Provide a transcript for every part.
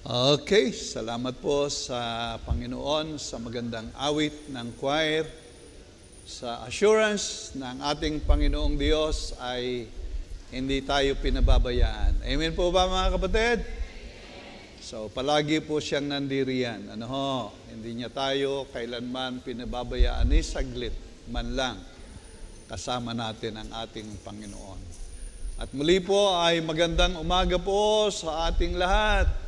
Okay, salamat po sa Panginoon sa magandang awit ng choir. Sa assurance ng ating Panginoong Diyos ay hindi tayo pinababayaan. Amen po ba mga kapatid? So palagi po siyang nandiriyan. Hindi niya tayo kailanman pinababayaan ni saglit man lang kasama natin ang ating Panginoon. At muli po ay magandang umaga po sa ating lahat.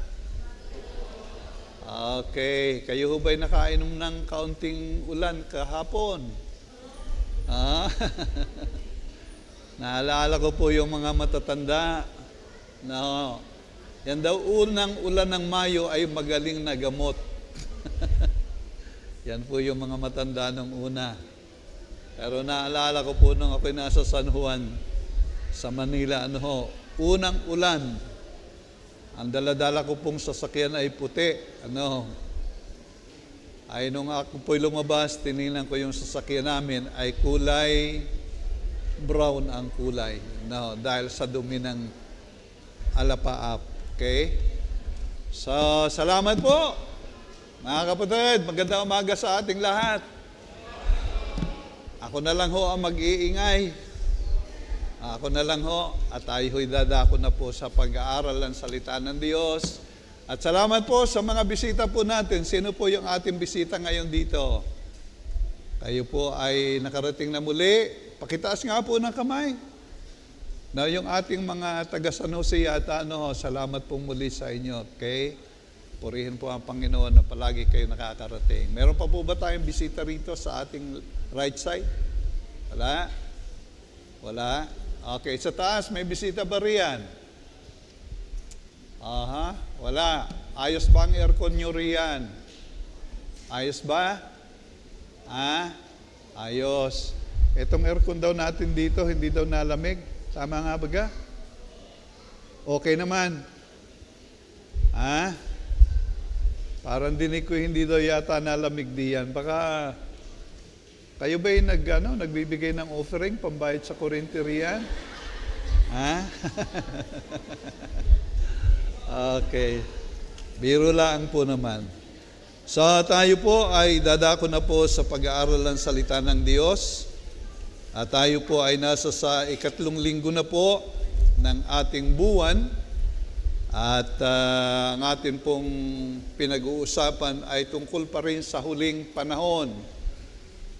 Okay, kayo ho ba'y nakainom ng kaunting ulan kahapon? Naalala ko po yung mga matatanda. No, yan daw unang ulan ng Mayo ay magaling na gamot. Yan po yung mga matanda nung una. Pero naalala ko po nung ako'y nasa San Juan, sa Manila, unang ulan. Ang daladala ko pong sasakyan ay puti. Ay nung ako po'y lumabas, tinignan ko yung sasakyan namin ay kulay brown ang kulay. Dahil sa dumi ng alapaap. Okay? So, salamat po. Mga kapatid, magandang umaga sa ating lahat. Ako na lang ho ang mag-iingay. Ako na lang ho at tayo'y dadako na po sa pag-aaral ng salita ng Diyos. At salamat po sa mga bisita po natin. Sino po yung ating bisita ngayon dito? Kayo po ay nakarating na muli. Pakitaas nga po ng kamay. Na yung ating mga taga-San Jose yata, salamat po muli sa inyo. Okay? Purihin po ang Panginoon na palagi kayo nakakarating. Meron pa po ba tayong bisita rito sa ating right side? Wala? Wala? Okay, sa taas, may bisita ba riyan? Wala. Ayos ba ang aircon nyo riyan? Ayos ba? Ayos. Itong aircon daw natin dito, hindi daw nalamig. Tama nga baga? Okay naman. Parang dinig ko hindi daw yata nalamig diyan. Baka kayo ba'y nagbibigay ng offering, pambayad sa kuryente riyan? Okay. Biro lang po naman. So tayo po ay dadako na po sa pag-aaral ng salita ng Diyos. At tayo po ay nasa sa ikatlong linggo na po ng ating buwan. At ang atin pong pinag-uusapan ay tungkol pa rin sa huling panahon.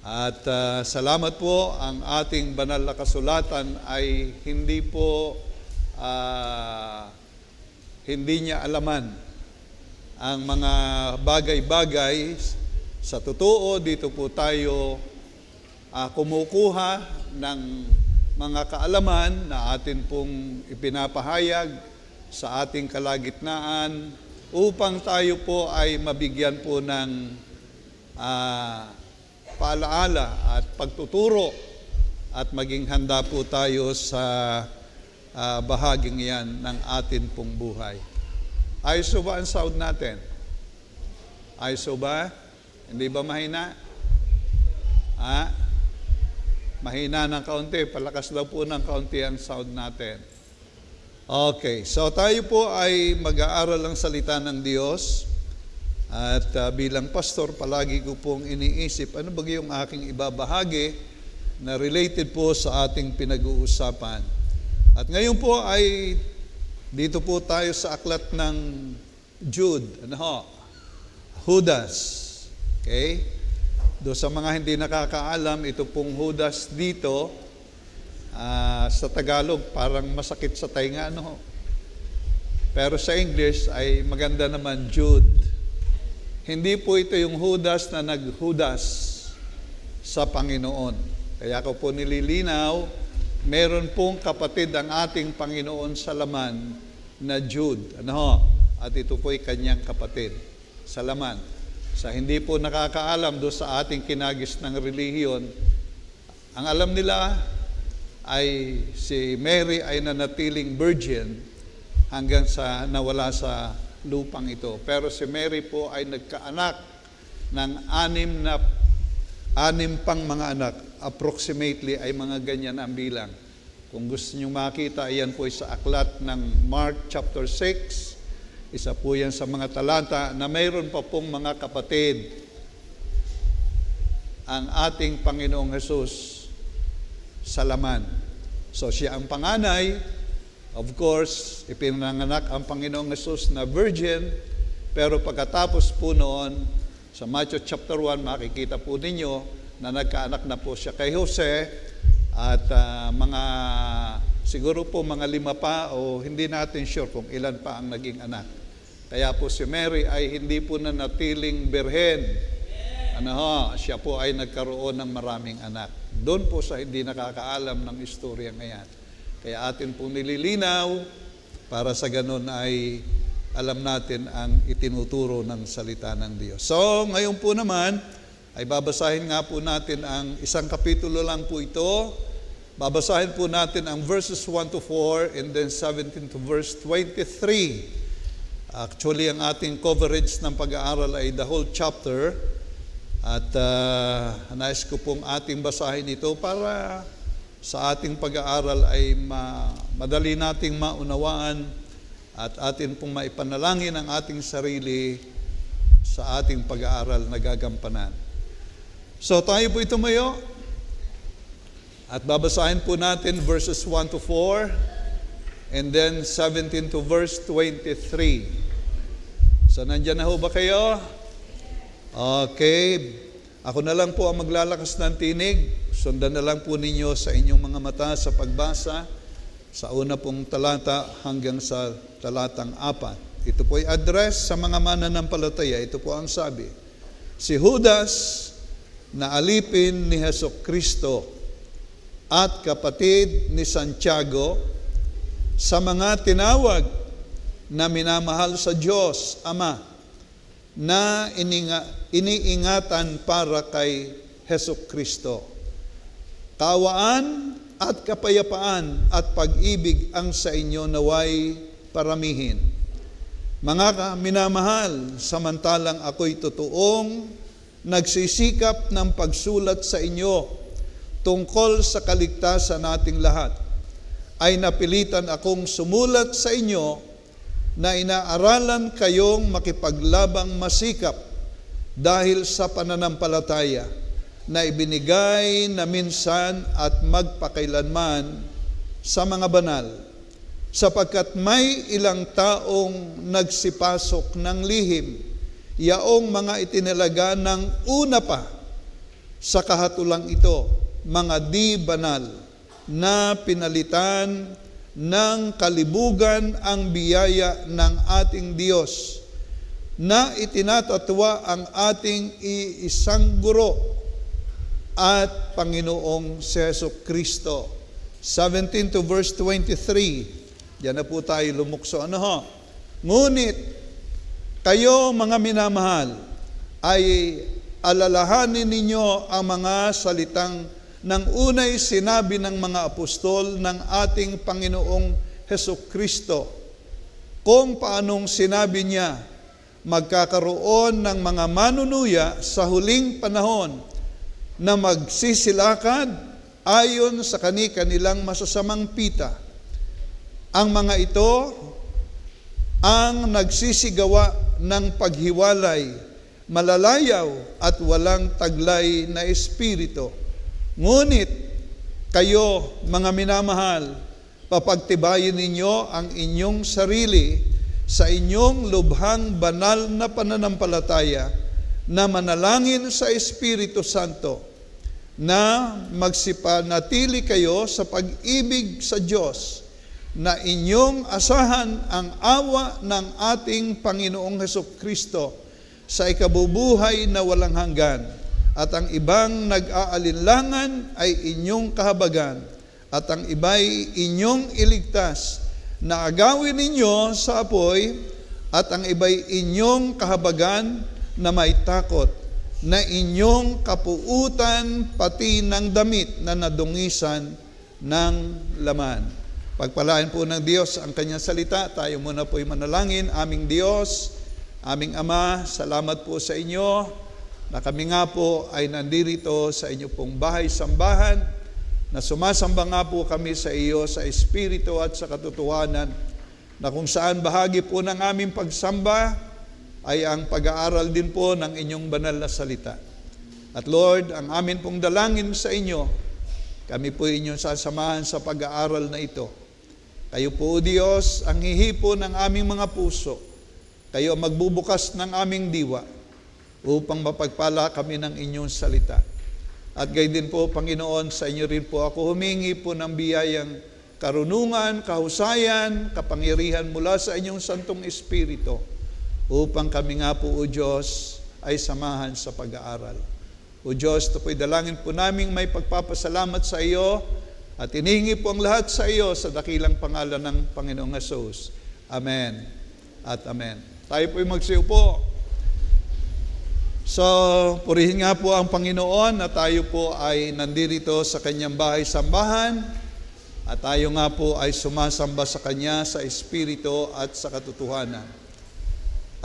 At salamat po, ang ating banal na kasulatan ay hindi niya alaman ang mga bagay-bagay. Sa totoo, dito po tayo kumukuha ng mga kaalaman na atin pong ipinapahayag sa ating kalagitnaan upang tayo po ay mabigyan po ng paalaala at pagtuturo at maging handa po tayo sa bahaging yan ng atin pong buhay. Ayos ba ang sound natin? Ayos ba? Hindi ba mahina? Mahina ng kaunti. Palakas daw po ng kaunti ang sound natin. Okay, so tayo po ay mag-aaral ng salita ng Diyos. At bilang pastor, palagi ko pong iniisip, ano ba yung aking ibabahagi na related po sa ating pinag-uusapan. At ngayon po ay dito po tayo sa aklat ng Jude, Judas. Okay? Do sa mga hindi nakakaalam, ito pong Judas dito, sa Tagalog, parang masakit sa tainga, Pero sa English ay maganda naman, Jude. Hindi po ito yung Judas na naghudas sa Panginoon. Kaya ko po nililinaw, meron pong kapatid ang ating Panginoon sa laman na Jude. At ito po'y kanyang kapatid sa laman. Sa hindi po nakakaalam do sa ating kinagis ng relihiyon, ang alam nila ay si Mary ay nanatiling virgin hanggang sa nawala sa lupang ito. Pero si Mary po ay nagkaanak ng anim pang mga anak. Approximately ay mga ganyan ang bilang. Kung gusto niyo makita, ayan po sa aklat ng Mark chapter 6, Isa po yan sa mga talata na mayroon pa pong mga kapatid ang ating Panginoong Hesus sa laman. So siya ang panganay. Of course, ipinanganak ang Panginoong Hesus na virgin, pero pagkatapos po noon, sa Matthew chapter 1, makikita po ninyo na nagkaanak na po siya kay Jose at siguro po mga 5 pa o hindi natin sure kung ilan pa ang naging anak. Kaya po si Mary ay hindi po na natiling birhen. Siya po ay nagkaroon ng maraming anak. Doon po sa hindi nakakaalam ng istorya ngayon. Kaya atin pong nililinaw para sa ganun ay alam natin ang itinuturo ng salita ng Diyos. So, ngayon po naman ay babasahin nga po natin ang isang kapitulo lang po ito. Babasahin po natin ang verses 1 to 4 and then 17 to verse 23. Actually, ang ating coverage ng pag-aaral ay the whole chapter. At nais ko pong ating basahin ito para sa ating pag-aaral ay madali nating maunawaan at atin pong maipanalangin ang ating sarili sa ating pag-aaral na gagampanan. So tayo po tumayo at babasahin po natin verses 1 to 4 and then 17 to verse 23. So nandyan na ho ba kayo? Okay. Ako na lang po ang maglalakas ng tinig. Sundan na lang po ninyo sa inyong mga mata sa pagbasa sa una pong talata hanggang sa talatang 4. Ito po ay address sa mga mananampalataya. Ito po ang sabi. Si Judas na alipin ni Jesucristo at kapatid ni Santiago sa mga tinawag na minamahal sa Diyos Ama na iniingatan para kay Jesucristo. Kawaan at kapayapaan at pag-ibig ang sa inyo naway paramihin. Mga minamahal, samantalang ako'y totoong nagsisikap ng pagsulat sa inyo tungkol sa kaligtasan nating lahat, ay napilitan akong sumulat sa inyo na inaaralan kayong makipaglabang masikap dahil sa pananampalataya na ibinigay na minsan at magpakailanman sa mga banal, sapagkat may ilang taong nagsipasok ng lihim, yaong mga itinalaga ng una pa sa kahatulang ito, mga di banal na pinalitan ng kalibugan ang biyaya ng ating Diyos na itinatatwa ang ating iisang guro at Panginoong si Jesucristo. 17 to verse 23. Diyan na po tayo lumukso. Ngunit kayo mga minamahal ay alalahanin ninyo ang mga salitang nang unay sinabi ng mga apostol ng ating Panginoong Jesucristo, kung paanong sinabi niya, magkakaroon ng mga manunuya sa huling panahon na magsisilakad ayon sa kanilang masasamang pita. Ang mga ito ang nagsisigawa ng paghiwalay, malalayaw at walang taglay na espiritu. Ngunit kayo, mga minamahal, papagtibayin ninyo ang inyong sarili sa inyong lubhang banal na pananampalataya na manalangin sa Espiritu Santo, na magsipanatili kayo sa pag-ibig sa Diyos, na inyong asahan ang awa ng ating Panginoong Jesucristo sa ikabubuhay na walang hanggan. At ang ibang nag-aalinlangan ay inyong kahabagan, at ang iba'y inyong iligtas na agawin ninyo sa apoy, at ang iba'y inyong kahabagan na may takot, na inyong kapuutan pati ng damit na nadungisan ng laman. Pagpalain po ng Diyos ang kanyang salita. Tayo muna po'y manalangin. Aming Diyos, aming Ama, salamat po sa inyo na kami nga po ay nandirito sa inyo pong bahay-sambahan, na sumasamba nga po kami sa iyo sa Espiritu at sa katotohanan, na kung saan bahagi po ng aming pagsamba ay ang pag-aaral din po ng inyong banal na salita. At Lord, ang amin pong dalangin sa inyo, kami po inyong sasamahan sa pag-aaral na ito. Kayo po, O Diyos, ang hihipo ng aming mga puso. Kayo ang magbubukas ng aming diwa upang mapagpala kami ng inyong salita. At gayon din po, Panginoon, sa inyo rin po ako humingi po ng biyayang karunungan, kahusayan, kapangyarihan mula sa inyong Santong Espiritu upang kami nga po, O Diyos, ay samahan sa pag-aaral. O Diyos, ito po'y dalangin po naming may pagpapasalamat sa iyo at inihingi po ang lahat sa iyo sa dakilang pangalan ng Panginoong Hesus. Amen at amen. Tayo po'y magsiupo. So, purihin nga po ang Panginoon na tayo po ay nandito sa Kanyang bahay-sambahan at tayo nga po ay sumasamba sa Kanya sa Espiritu at sa katotohanan.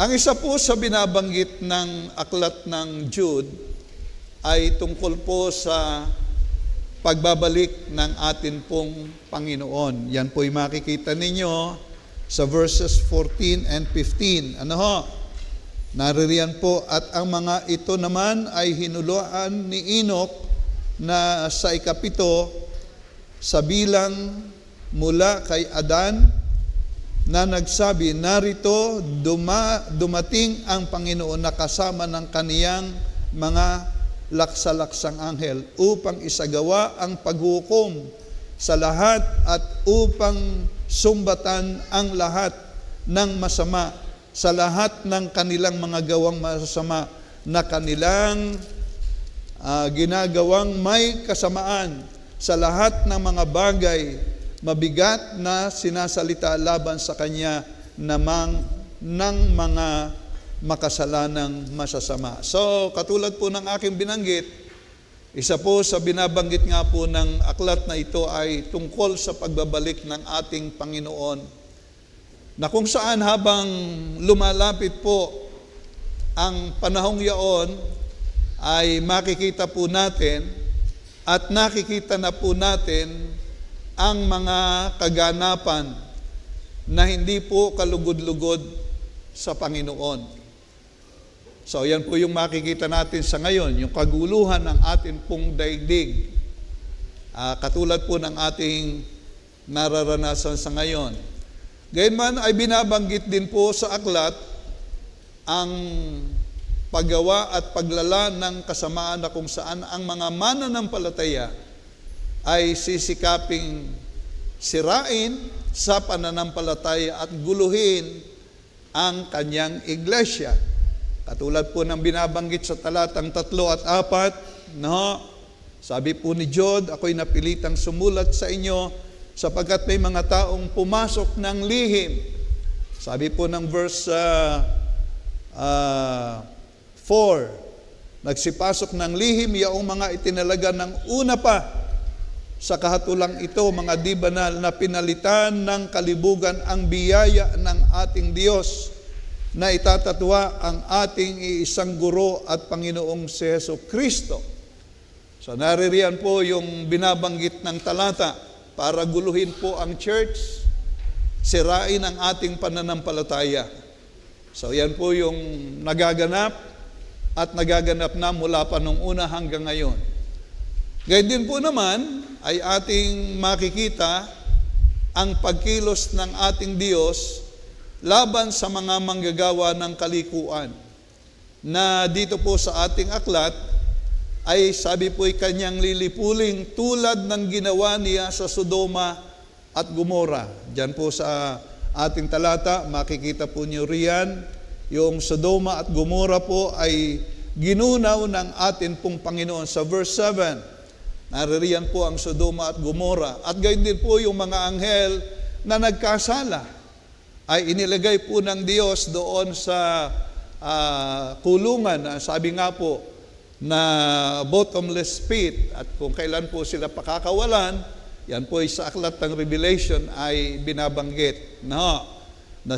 Ang isa po sa binabanggit ng aklat ng Jude ay tungkol po sa pagbabalik ng atin pong Panginoon. Yan po'y makikita ninyo sa verses 14 and 15. Ano ho? Naririyan po, at ang mga ito naman ay hinuluan ni Enoch na sa ikapito sa bilang mula kay Adan na nagsabi, narito dumating ang Panginoon na kasama ng kaniyang mga laksa-laksang anghel upang isagawa ang paghukom sa lahat at upang sumbatan ang lahat ng masama sa lahat ng kanilang mga gawang masasama na kanilang ginagawang may kasamaan sa lahat ng mga bagay mabigat na sinasalita laban sa Kanya namang ng mga makasalanang masasama. So, katulad po ng aking binanggit, isa po sa binabanggit nga po ng aklat na ito ay tungkol sa pagbabalik ng ating Panginoon, na kung saan habang lumalapit po ang panahong yaon ay makikita po natin at nakikita na po natin ang mga kaganapan na hindi po kalugod-lugod sa Panginoon. So yan po yung makikita natin sa ngayon, yung kaguluhan ng ating pong daigdig. Katulad po ng ating nararanasan sa ngayon. Gayunman ay binabanggit din po sa aklat ang paggawa at paglala ng kasamaan na kung saan ang mga mananampalataya ay sisikaping sirain sa pananampalataya at guluhin ang kanyang iglesia. Katulad po ng binabanggit sa talatang 3 at 4, no? Sabi po ni Jude, ako'y napilitang sumulat sa inyo sapagkat may mga taong pumasok ng lihim. Sabi po ng verse 4, nagsipasok ng lihim yaong mga itinalaga ng una pa sa kahatulang ito, mga di banal na pinalitan ng kalibugan ang biyaya ng ating Diyos na itatatwa ang ating iisang guro at Panginoong si Jesucristo. So naririyan po yung binabanggit ng talata para guluhin po ang church, sirain ang ating pananampalataya. So yan po yung nagaganap at nagaganap na mula pa nung una hanggang ngayon. Gayun din po naman ay ating makikita ang pagkilos ng ating Diyos laban sa mga manggagawa ng kalikuan, na dito po sa ating aklat ay sabi po'y kanyang lilipuling tulad ng ginawa niya sa Sodoma at Gomora. Diyan po sa ating talata, makikita po niyo riyan, yung Sodoma at Gomora po ay ginunaw ng atin pong Panginoon. Sa verse 7, naririyan po ang Sodoma at Gomora. At gayon din po yung mga anghel na nagkasala ay inilagay po ng Diyos doon sa kulungan. Sabi nga po, na bottomless pit, at kung kailan po sila pakakawalan, yan po sa aklat ng Revelation ay binabanggit na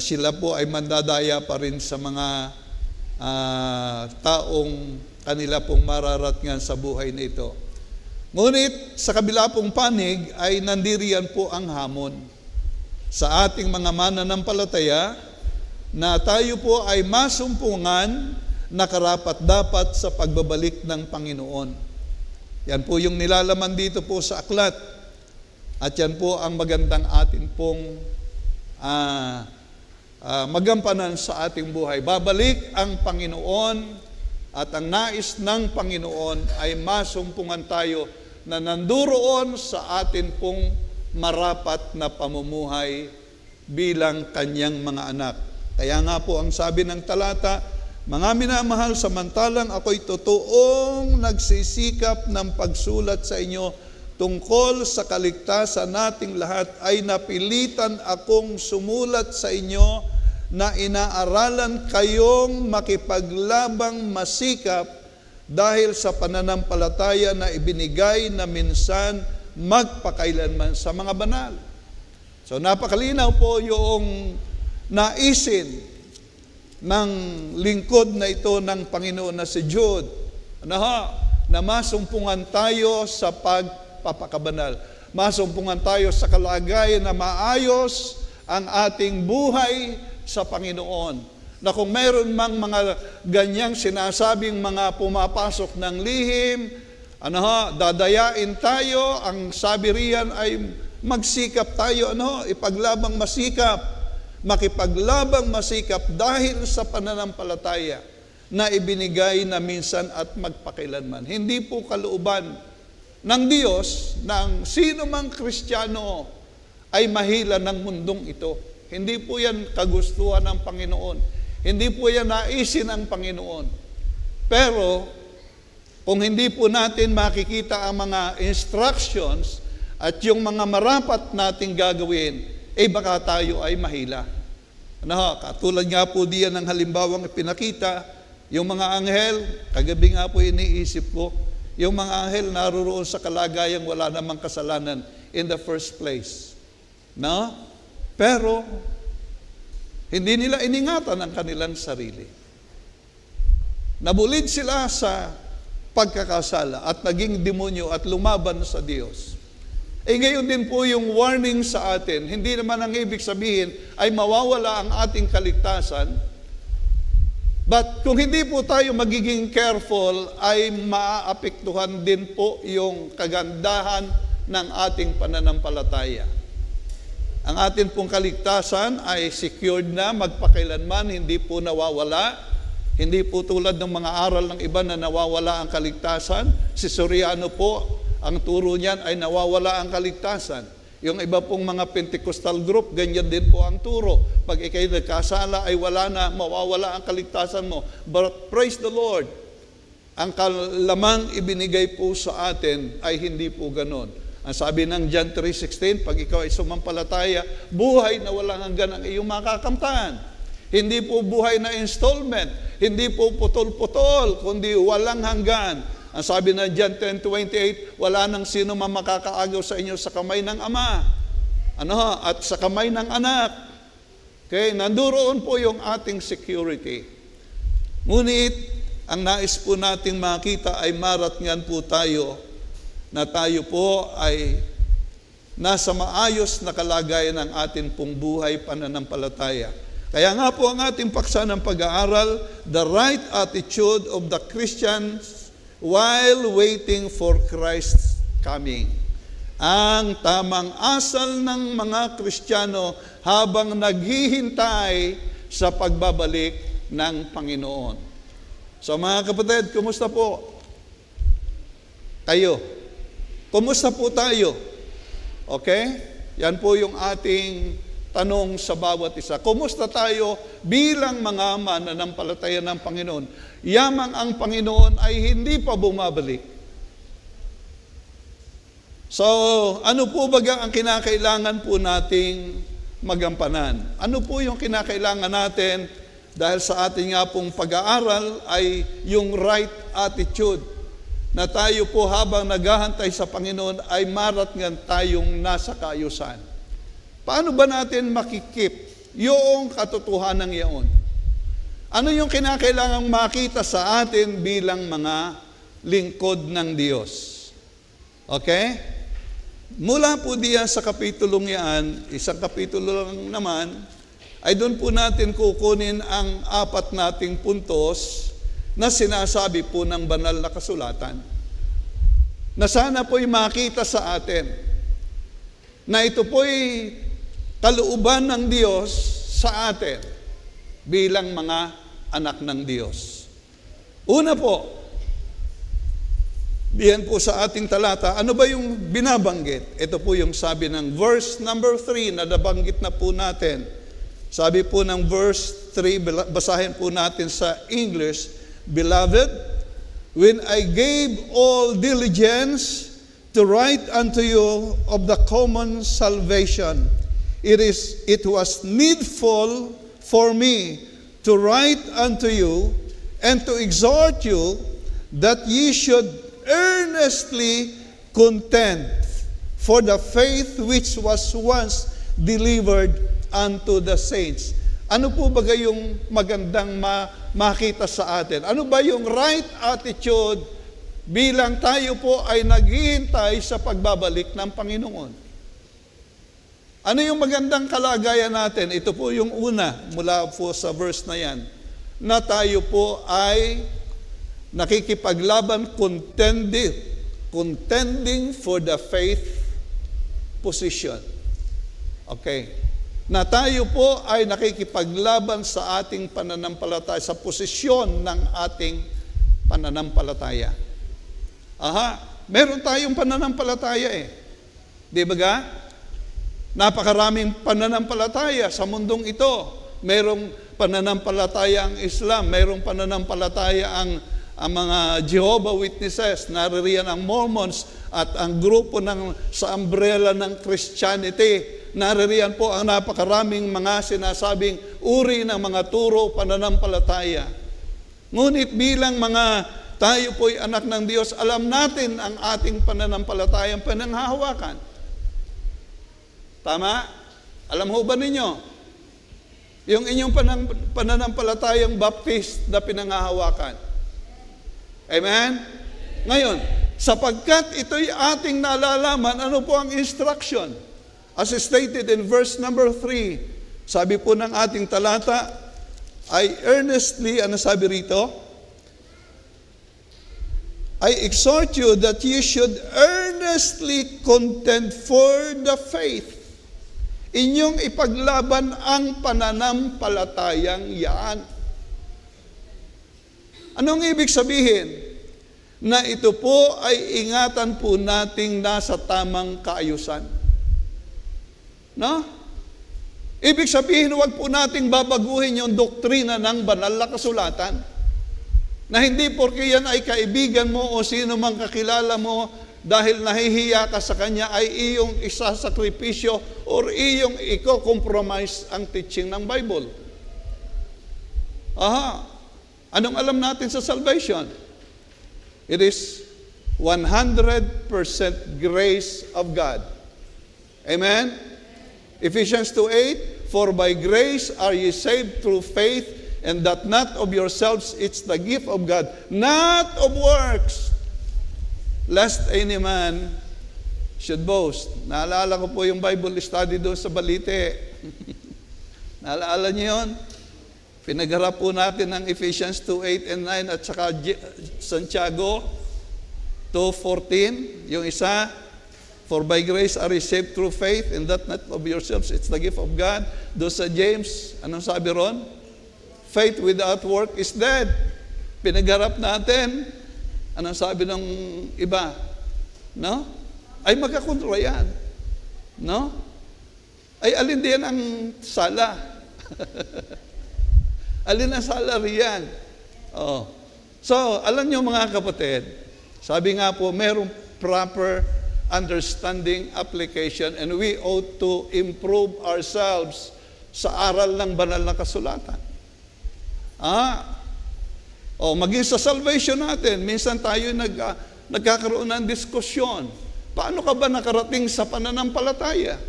sila po ay mandadaya pa rin sa mga taong kanila pong mararatngan sa buhay na ito. Ngunit sa kabila pong panig ay nandiriyan po ang hamon. sa ating mga mananampalataya na tayo po ay masumpungan na karapat-dapat sa pagbabalik ng Panginoon. Yan po yung nilalaman dito po sa aklat. At yan po ang magandang atin pong magampanan sa ating buhay. Babalik ang Panginoon at ang nais ng Panginoon ay masumpungan tayo na nanduroon sa atin pong marapat na pamumuhay bilang kanyang mga anak. Kaya nga po ang sabi ng talata, mga minamahal, samantalang ako'y totoong nagsisikap ng pagsulat sa inyo tungkol sa kaligtasan nating lahat, ay napilitan akong sumulat sa inyo na inaaralan kayong makipaglabang masikap dahil sa pananampalataya na ibinigay na minsan magpakailanman sa mga banal. So napakalinaw po yung naisin ng lingkod na ito ng Panginoon na si Jude. Na masumpungan tayo sa pagpapakabanal. Masumpungan tayo sa kalagayan na maayos ang ating buhay sa Panginoon. Na kung mayroon mang mga ganyang sinasabing mga pumapasok ng lihim, dadayain tayo, ang sabi riyan ay magsikap tayo, ipaglabang masikap, makipaglabang masikap dahil sa pananampalataya na ibinigay na minsan at magpakilanman. Hindi po kalooban ng Diyos ng sino mang Kristiyano ay mahila ng mundong ito. Hindi po yan kagustuhan ng Panginoon. Hindi po yan naisin ng Panginoon. Pero, kung hindi po natin makikita ang mga instructions at yung mga marapat nating gagawin, baka tayo ay mahila. Katulad nga po diyan ng halimbawang pinakita, yung mga anghel, kagabi nga po iniisip ko, yung mga anghel naroroon sa kalagayang wala namang kasalanan in the first place. Pero, hindi nila iningatan ang kanilang sarili. Nabulid sila sa pagkakasala at naging demonyo at lumaban sa Diyos. Ngayon din po yung warning sa atin, hindi naman ang ibig sabihin ay mawawala ang ating kaligtasan, but kung hindi po tayo magiging careful, ay maaapektuhan din po yung kagandahan ng ating pananampalataya. Ang atin pong kaligtasan ay secured na magpakailanman, hindi po nawawala. Hindi po tulad ng mga aral ng iba na nawawala ang kaligtasan. Si Soriano po, ang turo niyan ay nawawala ang kaligtasan. Yung iba pong mga Pentecostal group, ganyan din po ang turo. Pag ikay nagkasala ay wala na, mawawala ang kaligtasan mo. But praise the Lord, ang kalamang ibinigay po sa atin ay hindi po ganon. Ang sabi ng John 3:16, pag ikaw ay sumampalataya, buhay na walang hanggan ang iyong makakamtan. Hindi po buhay na installment, hindi po putol-putol, kundi walang hanggan. Ang sabi ng John 10:28, wala nang sino man makakaagaw sa inyo sa kamay ng Ama. At sa kamay ng anak. Okay, nanduroon po yung ating security. Ngunit, ang nais po nating makita ay maratngan po tayo na tayo po ay nasa maayos na kalagayan ng atin pong buhay pananampalataya. Kaya nga po ang ating paksa ng pag-aaral, the right attitude of the Christians while waiting for Christ's coming. Ang tamang asal ng mga Kristiyano habang naghihintay sa pagbabalik ng Panginoon. So mga kapatid, kumusta po kayo? Kumusta po tayo? Okay? Yan po yung ating tanong sa bawat isa. Kumusta tayo bilang mga mananampalataya ng Panginoon? Yamang ang Panginoon ay hindi pa bumabalik. So, ano po baga ang kinakailangan po nating magampanan? Ano po yung kinakailangan natin dahil sa ating nga pong pag-aaral ay yung right attitude na tayo po habang naghahantay sa Panginoon ay maratngan tayong nasa kaayusan. Paano ba natin makikip yung katotohanan iyon? Ano yung kinakailangang makita sa atin bilang mga lingkod ng Diyos? Okay? Mula po diyan sa kapitulong yan, isang kapitulo lang naman, ay doon po natin kukunin ang 4 nating puntos na sinasabi po ng banal na kasulatan. Na sana po'y makita sa atin na ito po'y kalooban ng Diyos sa atin bilang mga anak ng Diyos. Una po, diyan po sa ating talata, ano ba yung binabanggit? Ito po yung sabi ng verse number 3 na nabanggit na po natin. Sabi po ng verse 3, basahin po natin sa English, Beloved, when I gave all diligence to write unto you of the common salvation, it was needful for me to write unto you and to exhort you that ye should earnestly contend for the faith which was once delivered unto the saints. Ano po ba yung magandang makita sa atin? Ano ba yung right attitude bilang tayo po ay naghihintay sa pagbabalik ng Panginoon? Ano yung magandang kalagayan natin? Ito po yung una mula po sa verse na yan, na tayo po ay nakikipaglaban, contending for the faith position. Okay. Na tayo po ay nakikipaglaban sa ating pananampalataya, sa posisyon ng ating pananampalataya. Meron tayong pananampalataya eh. Di ba ga? Napakaraming pananampalataya sa mundong ito. Merong pananampalataya ang Islam, merong pananampalataya ang mga Jehovah Witnesses, naririyan ang Mormons at ang grupo sa umbrella ng Christianity. Naririyan po ang napakaraming mga sinasabing uri ng mga turo pananampalataya. Ngunit bilang mga tayo po'y anak ng Diyos, alam natin ang ating pananampalatayang pinanghahawakan. Tama? Alam ho ba ninyo? Yung inyong pananampalatayang Baptist na pinanghahawakan. Amen? Ngayon, sapagkat ito'y ating nalalaman, ano po ang instruction? As stated in verse number 3, sabi po ng ating talata, I earnestly, ano sabi rito? I exhort you that you should earnestly contend for the faith. Inyong ipaglaban ang pananampalatayang yan. Anong ibig sabihin? Na ito po ay ingatan po nating nasa tamang kaayusan. No? Ibig sabihin, huwag po nating babaguhin yung doktrina ng banal na kasulatan. Na hindi porke yan ay kaibigan mo o sino mang kakilala mo dahil nahihiya ka sa kanya ay iyong isasakripisyo or iyong i-compromise ang teaching ng Bible. Anong alam natin sa salvation? It is 100% grace of God. Amen? Ephesians 2:8, for by grace are ye saved through faith, and that not of yourselves, it's the gift of God, not of works, lest any man should boast. Naalala ko po yung Bible study doon sa Balite. Naalala niyo yun? Pinagharap po natin ng Ephesians 2:8 and 9 at saka Santiago 2:14. Yung isa, for by grace are you saved through faith, and that not of yourselves, it's the gift of God. Doon sa James, anong sabi ron? Faith without work is dead. Pinagharap natin, anong sabi ng iba? No? Ay magkakontra yan. No? Ay alin din ang sala? Alin ang sala riyan? So, alam niyo mga kapatid, sabi nga po, merong proper understanding, application, and we ought to improve ourselves sa aral ng banal na kasulatan. Maging sa salvation natin, minsan tayo nagkakaroon ng diskusyon. Paano ka ba nakarating sa pananampalataya?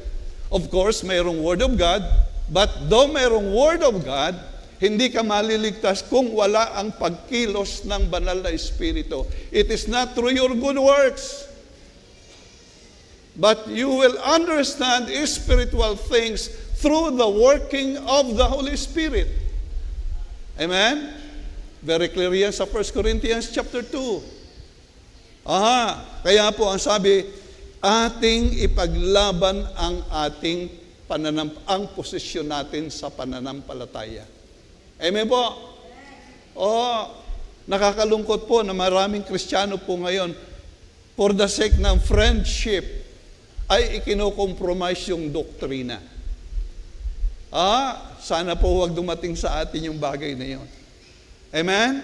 Of course, mayroong Word of God, but though mayroong Word of God, hindi ka maliligtas kung wala ang pagkilos ng banal na Espiritu. It is not through your good works. But you will understand spiritual things through the working of the Holy Spirit. Amen? Very clear yan sa 1 Corinthians chapter 2. Kaya po ang sabi, ating ipaglaban ang ating ang posisyon natin sa pananampalataya. Amen po? Nakakalungkot po na maraming Kristiyano po ngayon, for the sake ng friendship, ay ikinokompromise yung doktrina. Sana po huwag dumating sa atin yung bagay na yun. Amen?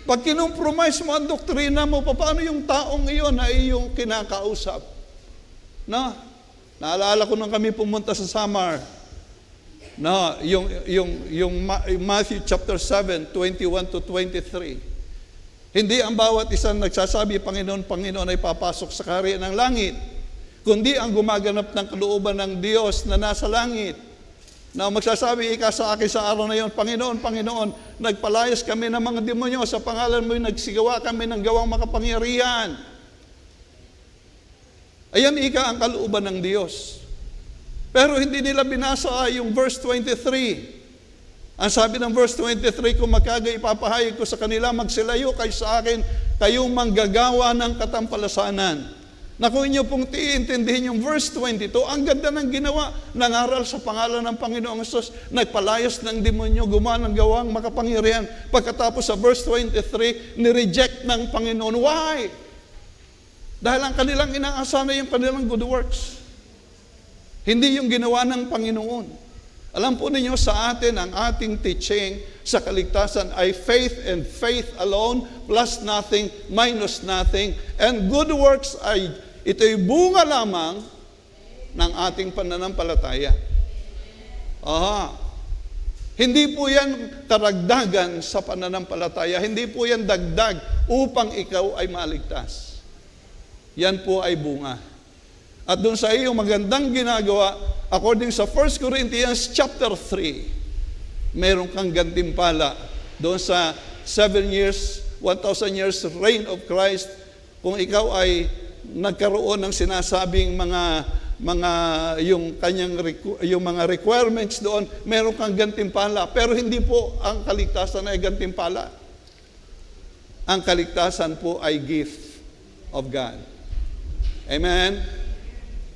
Pag kinompromise mo ang doktrina mo, paano yung taong iyon ay yung kinakausap? Naalala ko nung kami pumunta sa Samar, yung Matthew chapter 7, 21 to 23. Hindi ang bawat isang nagsasabi, Panginoon, Panginoon ay papasok sa kaharian ng langit, kundi ang gumaganap ng kalooban ng Diyos na nasa langit. Na magsasabi ika sa akin sa araw na yon, Panginoon, Panginoon, nagpalayas kami ng mga demonyo, sa pangalan mo nagsigawa kami ng gawang makapangyarihan. Ayan ika ang kalooban ng Diyos. Pero hindi nila binasa yung verse 23. Ang sabi ng verse 23, kung makagay ipapahayag ko sa kanila, magsilayo kayo sa akin, kayong manggagawa ng katampalasanan. Kung inyo pong iintindihin yung verse 22, ang ganda ng ginawa, nangaral sa pangalan ng Panginoong Hesus, nagpalayas ng demonyo, gumawa ng gawang makapangyarihan. Pagkatapos sa verse 23, nireject ng Panginoon. Why? Dahil ang kanilang inaasana yung kanilang good works. Hindi yung ginawa ng Panginoon. Alam po ninyo, sa atin, ang ating teaching sa kaligtasan ay faith and faith alone, plus nothing, minus nothing. And good works ay ito'y bunga lamang ng ating pananampalataya. Hindi po yan karagdagan sa pananampalataya. Hindi po yan dagdag upang ikaw ay maligtas. Yan po ay bunga. At doon sa iyong magandang ginagawa, according sa 1 Corinthians chapter 3, meron kang gantimpala doon sa 7 years, 1,000 years reign of Christ. Kung ikaw ay nagkaroon ng sinasabing yung kanyang yung mga requirements doon, meron kang gantimpala. Pero hindi po ang kaligtasan ay gantimpala. Ang kaligtasan po ay gift of God. Amen?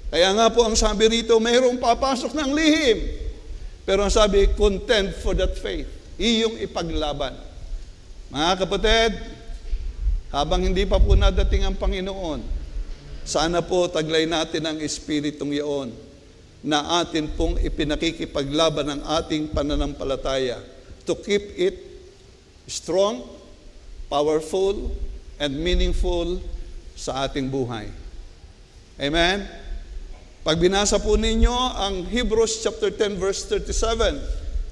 Kaya nga po ang sabi rito, mayroong papasok ng lihim. Pero ang sabi, contend for that faith. Iyong ipaglaban. Mga kapatid, habang hindi pa po nadating ang Panginoon, sana po taglay natin ang espiritong iyon na atin pong ipinakikipaglaban ng ating pananampalataya to keep it strong, powerful, and meaningful sa ating buhay. Amen? Pag binasa po ninyo ang Hebrews chapter 10 verse 37,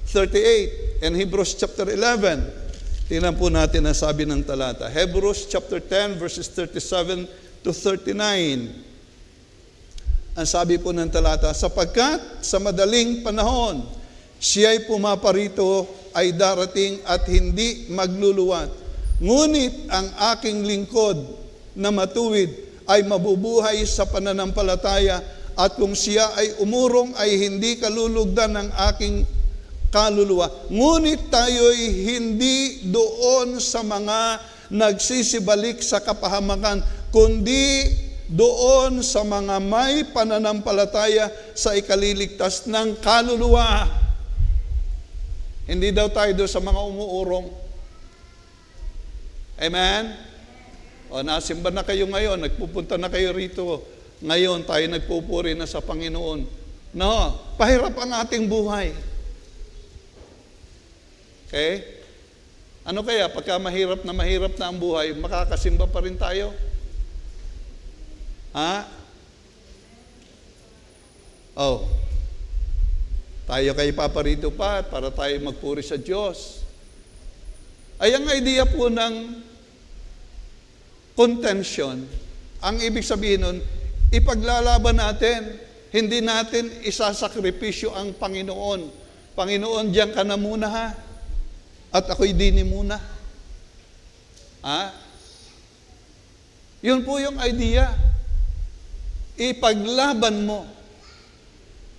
38, and Hebrews chapter 11, tingnan po natin ang sabi ng talata. Hebrews chapter 10 verses 37 to 39. Ang sabi po ng talata, sapagkat sa madaling panahon, siya'y pumaparito ay darating at hindi magluluwat. Ngunit ang aking lingkod na matuwid ay mabubuhay sa pananampalataya, at kung siya ay umurong ay hindi kalulugdan ng aking kaluluwa. Ngunit tayo'y hindi doon sa mga nagsisibalik sa kapahamakan, kundi doon sa mga may pananampalataya sa ikaliligtas ng kaluluwa. Hindi daw tayo doon sa mga umuurong. Amen? O nasimba na kayo ngayon, nagpupunta na kayo rito. Ngayon tayo nagpupuri na sa Panginoon. No, pahirap ang ating buhay. Okay? Ano kaya, pagka mahirap na ang buhay, makakasimba pa rin tayo? Tayo kay paparito pa para tayo magpuri sa Diyos. Ay ang idea po ng contention, ang ibig sabihin nun, ipaglalaban natin, hindi natin isasakripisyo ang Panginoon. Panginoon, diyan ka na muna ha. At ako'y dini muna. Yun po yung idea. ipaglaban mo.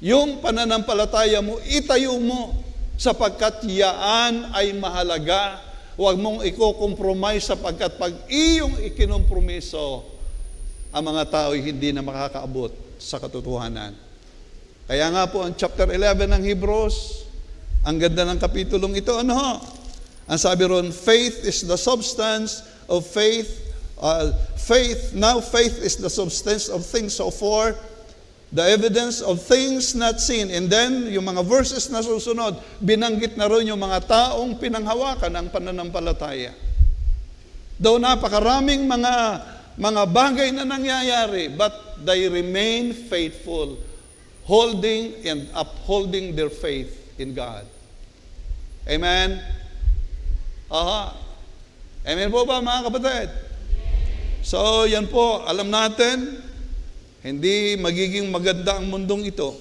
Yung pananampalataya mo, itayo mo, sapagkat yaan ay mahalaga. Huwag mong i-compromise sapagkat pag iyong ikinompromiso, ang mga tao ay hindi na makakaabot sa katotohanan. Kaya nga po, ang chapter 11 ng Hebrews, ang ganda ng kapitulong ito, ano ho? Ang sabi ron, faith is the substance of faith. Faith is the substance of things so far, the evidence of things not seen. And then, yung mga verses na susunod, binanggit na rin yung mga taong pinanghawakan ng pananampalataya. Though napakaraming mga bagay na nangyayari, but they remain faithful, holding and upholding their faith in God. Amen? Aha. Amen po ba, mga kapatid? So, yan po, alam natin, hindi magiging maganda ang mundong ito.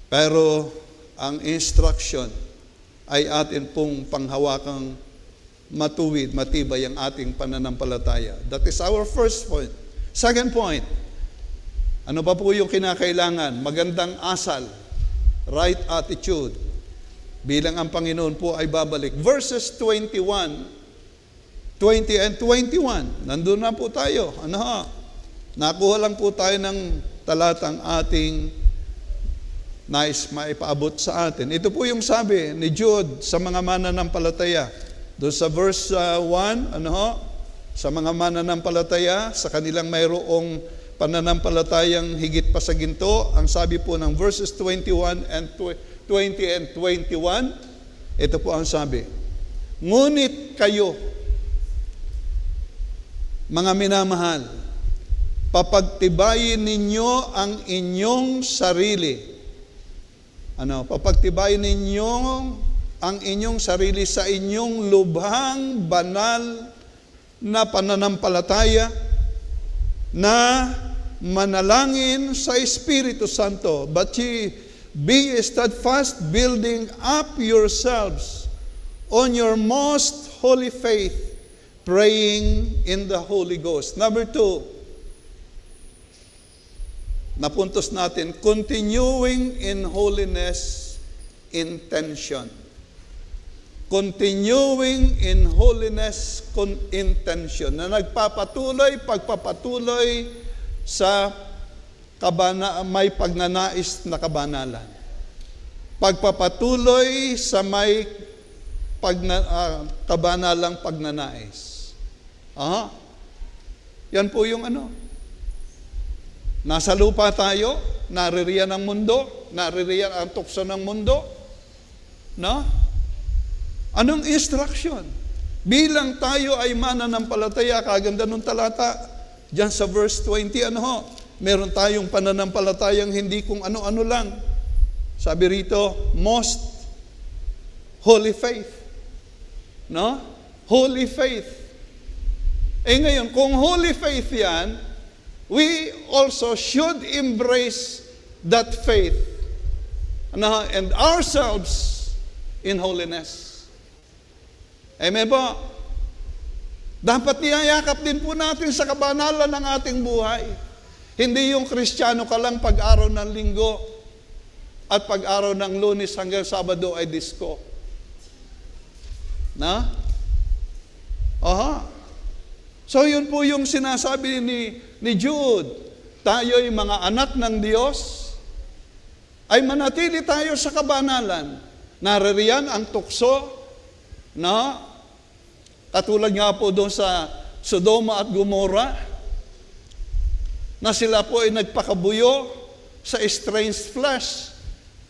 Pero, ang instruction ay atin pong panghawakang matuwid, matibay ang ating pananampalataya. That is our first point. Second point, ano pa po yung kinakailangan? Magandang asal, right attitude, bilang ang Panginoon po ay babalik. Verses 20 and 21. Nandun na po tayo. Ano ha? Nakuha lang po tayo ng talatang ating nais maipaabot sa atin. Ito po yung sabi ni Jude sa mga mananampalataya. Doon sa verse 1, ano ho? Sa mga mananampalataya, sa kanilang mayroong pananampalatayang higit pa sa ginto, ang sabi po ng verses 20 and 21, ito po ang sabi. Ngunit kayo, mga minamahal, papagtibayin ninyo ang inyong sarili. Papagtibayin ninyo ang inyong sarili sa inyong lubhang banal na pananampalataya na manalangin sa Espiritu Santo. But ye be steadfast, building up yourselves on your most holy faith, praying in the Holy Ghost. Number 2, napuntos natin, continuing in holiness intention. Continuing in holiness intention. Na pagpapatuloy sa may pagnanais na kabanalan. Pagpapatuloy sa may kabanalang pagnanais. Yan po yung nasa lupa tayo, naririyan ang mundo, naririyan ang tukso ng mundo. No? Anong instruction? Bilang tayo ay mananampalataya, kaganda nung talata, dyan sa verse 20, meron tayong pananampalatayang hindi kung ano-ano lang. Sabi rito, most holy faith. No? Holy faith. Ngayon, kung holy faith yan, we also should embrace that faith and ourselves in holiness. Amen po? Dapat niyayakap din po natin sa kabanalan ng ating buhay. Hindi yung Kristiyano ka lang pag-araw ng Linggo at pag-araw ng Lunes hanggang Sabado ay disco. Na? So yun po yung sinasabi ni Jude. Tayo'y mga anak ng Diyos, ay manatili tayo sa kabanalan. Naririyan ang tukso, katulad nga po doon sa Sodoma at Gomorrah, na sila po ay nagpakabuyo sa estranged flesh.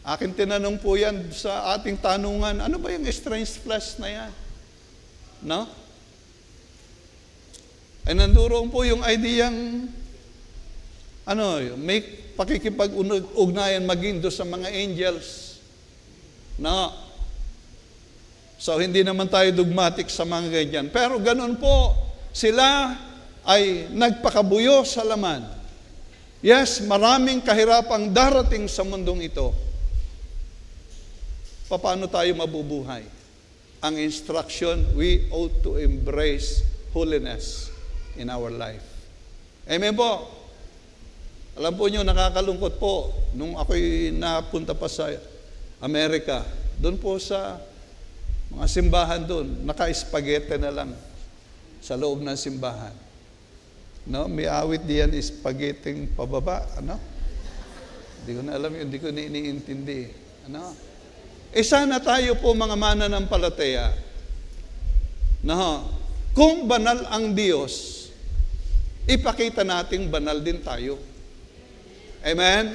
Akin tinanong po yan sa ating tanungan, ano ba yung estranged flesh na yan? Ay nanduroon po yung ideyang may pakikipag-ugnayan maging doon sa mga angels. So hindi naman tayo dogmatic sa mga ganyan. Pero ganun po, sila ay nagpakabuyo sa laman. Yes, maraming kahirapang darating sa mundong ito. Paano tayo mabubuhay? Ang instruction, we ought to embrace holiness in our life. Amen po? Alam po nyo, nakakalungkot po. Nung ako'y napunta pa sa Amerika, doon po sa mga simbahan doon, naka-spaghetti na lang sa loob ng simbahan. No, may awit diyan, spaghetti pababa, ano? Hindi ko na alam yun, hindi ko na iniintindi. Ano? Sana tayo po mga mananampalataya, no, kung banal ang Diyos, ipakita nating banal din tayo. Amen?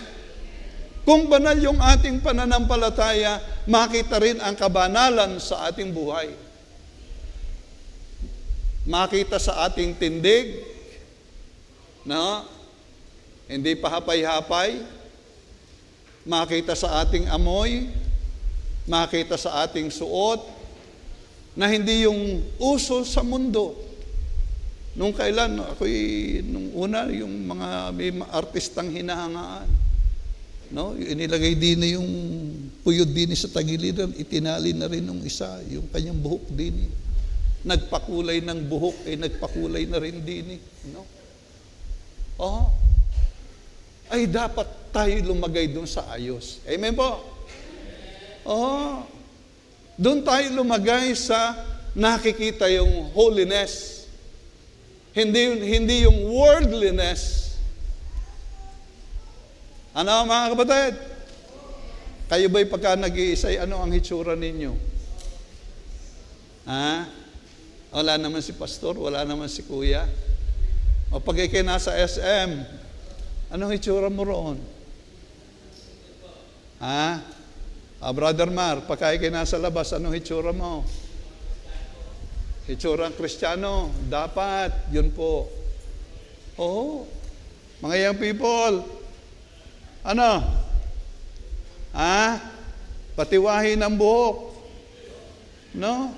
Kung banal yung ating pananampalataya, makita rin ang kabanalan sa ating buhay. Makita sa ating tindig, no? Hindi pahapay-hapay. Makita sa ating amoy, makita sa ating suot, na hindi yung uso sa mundo. Nung kailan, nung una, yung mga may artistang hinahangaan. No? Inilagay din na yung puyod din sa tagiliran, itinali na rin ng isa, yung kanyang buhok din. Nagpakulay ng buhok, nagpakulay na rin din. No? Oh. Ay dapat tayo lumagay doon sa ayos. Amen po? Oh. Doon tayo lumagay sa nakikita yung holiness. Hindi yung worldliness. Ano mga kapatid? Kayo ba'y pagka nag-iisay, ano ang hitsura ninyo? Wala naman si pastor, wala naman si kuya. O pag ikay nasa SM, anong hitsura mo roon? Brother Mar, pagka ikay nasa labas, anong hitsura mo? Hitsura ng Kristiyano, dapat, yun po. Oo. Mga young people, ano? Patiwahin ang buhok. No?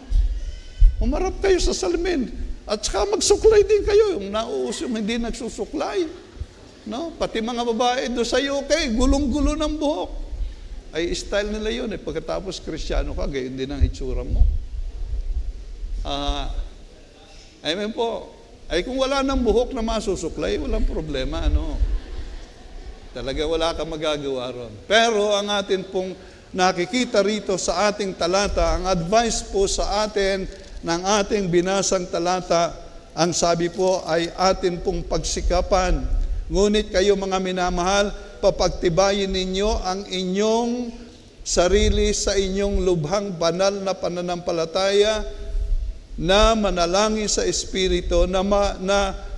Umarap kayo sa salamin. At saka magsuklay din kayo. Yung nauusong hindi nagsusuklay. No? Pati mga babae doon sa UK, gulong-gulo ng buhok. Ay style nila yun. Pagkatapos Kristiyano ka, gayon din ang hitsura mo. Amen po. Ay kung wala ng buhok na masusuklay, walang problema, ano. Talaga wala kang magagawa ron. Pero ang atin pong nakikita rito sa ating talata, ang advice po sa atin ng ating binasang talata, ang sabi po ay atin pong pagsikapan. Ngunit kayo mga minamahal, papagtibayin ninyo ang inyong sarili sa inyong lubhang banal na pananampalataya, na manalangin sa Espiritu, na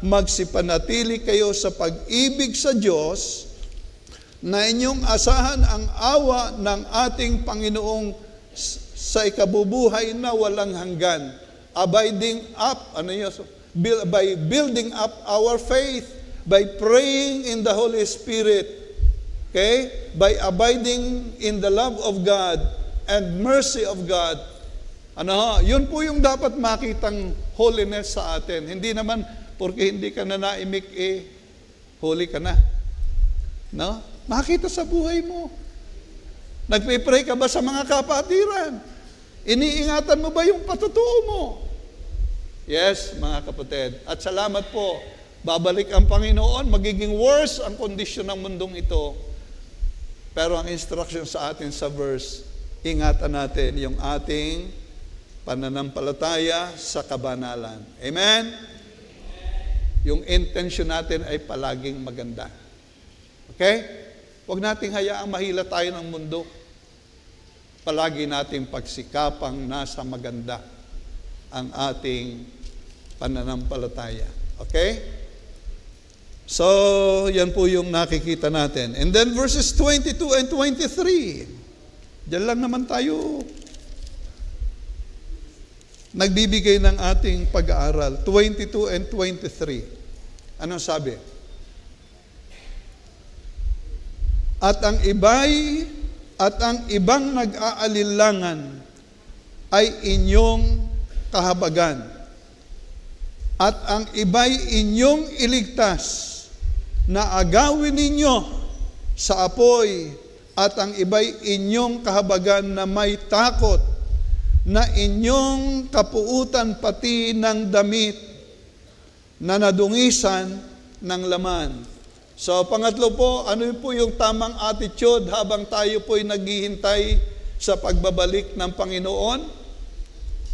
magsipanatili kayo sa pag-ibig sa Diyos, na inyong asahan ang awa ng ating Panginoong sa ikabubuhay na walang hanggan. Abiding up, by building up our faith, by praying in the Holy Spirit, okay? By abiding in the love of God and mercy of God. Yun po yung dapat makitang holiness sa atin. Hindi naman, porque hindi ka na naimik, holy ka na. No? Makita sa buhay mo. Nagpe-pray ka ba sa mga kapatiran? Iniingatan mo ba yung patutuo mo? Yes, mga kapatid. At salamat po. Babalik ang Panginoon, magiging worse ang kondisyon ng mundong ito. Pero ang instruction sa atin sa verse, ingatan natin yung ating pananampalataya sa kabanalan. Amen? Yung intention natin ay palaging maganda. Okay? Huwag nating hayaang mahila tayo ng mundo. Palagi nating pagsikapang nasa maganda ang ating pananampalataya. Okay? So, yan po yung nakikita natin. And then verses 22 and 23. Diyan lang naman tayo nagbibigay ng ating pag-aaral. 22 and 23. Anong sabi? At ang ibang nag-aalilangan ay inyong kahabagan. At ang iba'y inyong iligtas na agawin ninyo sa apoy, at ang iba'y inyong kahabagan na may takot, na inyong kapuutan pati ng damit na nadungisan ng laman. So, pangatlo po, ano po yung tamang attitude habang tayo po'y naghihintay sa pagbabalik ng Panginoon?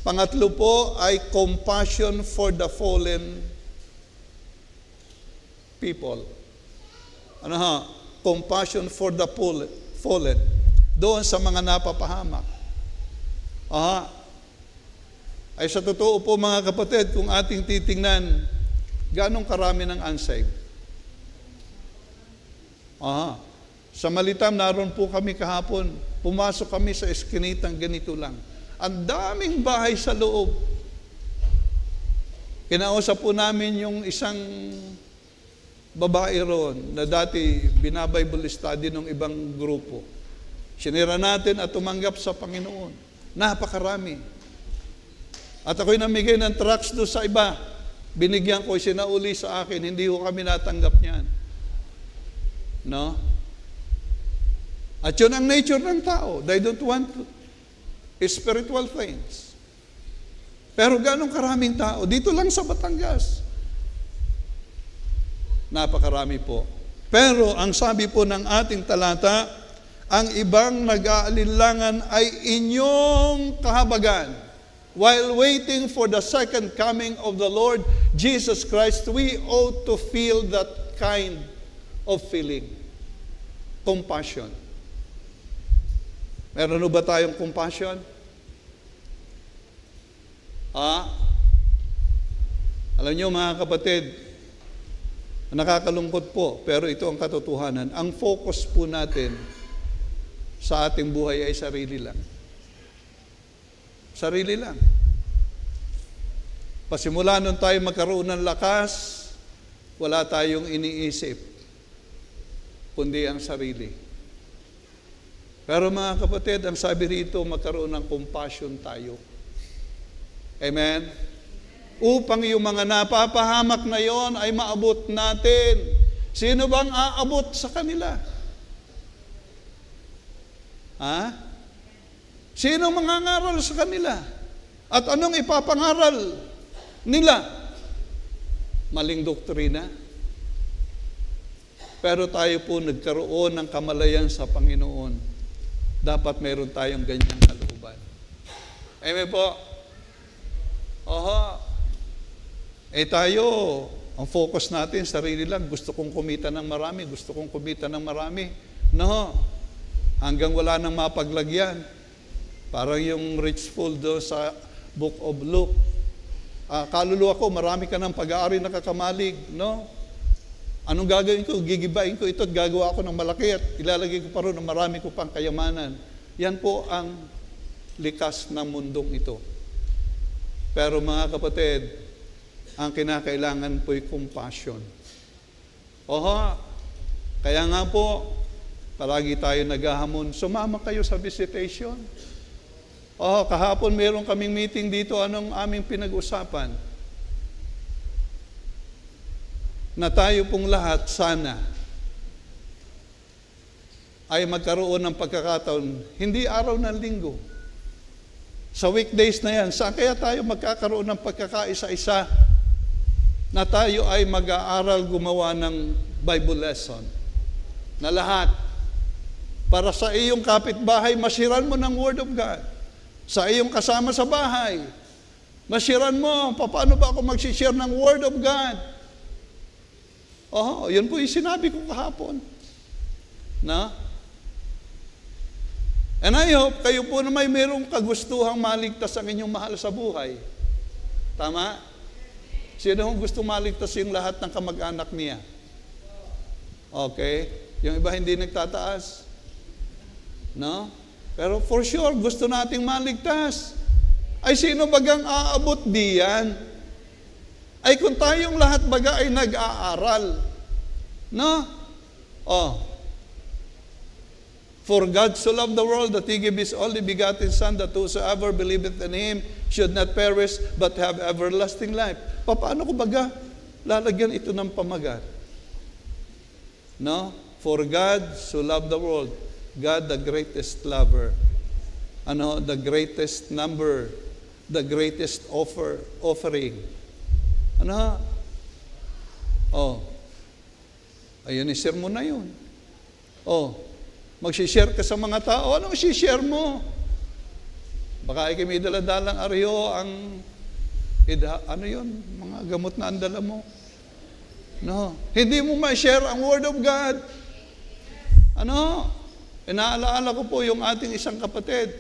Pangatlo po ay compassion for the fallen people. Ano ha? Compassion for the fallen. Doon sa mga napapahamak. Ay sa totoo po mga kapatid, kung ating titingnan, ganong karami ng unsaved? Sa Malitam, naroon po kami kahapon. Pumasok kami sa eskinitang ganito lang. Ang daming bahay sa loob. Kinausap po namin yung isang babae roon na dati binabible study ng ibang grupo. Sinira natin at tumanggap sa Panginoon. Napakarami. At ako'y namigay ng tracts doon sa iba. Binigyan ko, sinauli sa akin, hindi ko kami natanggap niyan. No? At yun ang nature ng tao. They don't want spiritual things. Pero ganong karaming tao? Dito lang sa Batangas. Napakarami po. Pero ang sabi po ng ating talata, ang ibang nag-aalinlangan ay inyong kahabagan. While waiting for the second coming of the Lord Jesus Christ, we ought to feel that kind of feeling. Compassion. Meron ba tayong compassion? Alam niyo mga kapatid, nakakalungkot po, pero ito ang katotohanan. Ang focus po natin sa ating buhay ay sarili lang. Sarili lang. Pasimula nun tayo magkaroon ng lakas, wala tayong iniisip kundi ang sarili. Pero mga kapatid, ang sabi rito, magkaroon ng compassion tayo. Amen? Upang yung mga napapahamak na yon ay maabot natin. Sino bang aabot sa kanila? Sino mangangaral sa kanila? At anong ipapangaral nila? Maling doktrina. Pero tayo po nagkaroon ng kamalayan sa Panginoon. Dapat meron tayong ganyang kalooban. Amen po? Tayo, ang focus natin, sarili lang. Gusto kong kumita ng marami. Gusto kong kumita ng marami. No. Hanggang wala nang mapaglagyan. Parang yung rich fool doon sa Book of Luke. Kaluluwa ko, marami ka ng pag-aari nakakamalig. No? Anong gagawin ko? Gigibain ko ito at gagawa ko ng malaki at ilalagay ko pa rin ng marami ko pang kayamanan. Yan po ang likas ng mundong ito. Pero mga kapatid, ang kinakailangan po'y compassion. Kaya nga po, palagi tayo naghahamon, sumama kayo sa visitation. Kahapon meron kaming meeting dito, anong aming pinag-usapan? Na tayo pong lahat sana ay magkaroon ng pagkakataon, hindi araw ng linggo. Sa weekdays na yan, saan kaya tayo magkakaroon ng pagkakaisa-isa na tayo ay mag-aaral gumawa ng Bible lesson? Na lahat, para sa iyong kapitbahay, masiran mo ng Word of God. Sa iyong kasama sa bahay, masiran mo, paano ba ako mag-share ng Word of God? Yun po yung sinabi ko kahapon. And I hope kayo po na may merong kagustuhang maligtas ang inyong mahal sa buhay. Tama? Sino ang gusto maligtas yung lahat ng kamag-anak niya? Okay? Yung iba hindi nagtataas. No? Pero for sure, gusto nating maligtas. Ay sino bagang aabot diyan? Ay kung tayong lahat baga ay nag-aaral. No? For God so loved the world that He gave His only begotten Son, that whosoever believeth in Him should not perish, but have everlasting life. Paano ko baga lalagyan ito ng pamagat? No? For God so loved the world, God the greatest lover, the greatest number, the greatest offering. Ayun, i-share mo na yun. Oh, mag-share ka sa mga tao. Anong i-share mo? Baka ay may daladalang aryo ang, ano yun, mga gamot na andala mo. No, hindi mo ma-share ang Word of God. Ano? Inaalaala ko po yung ating isang kapatid.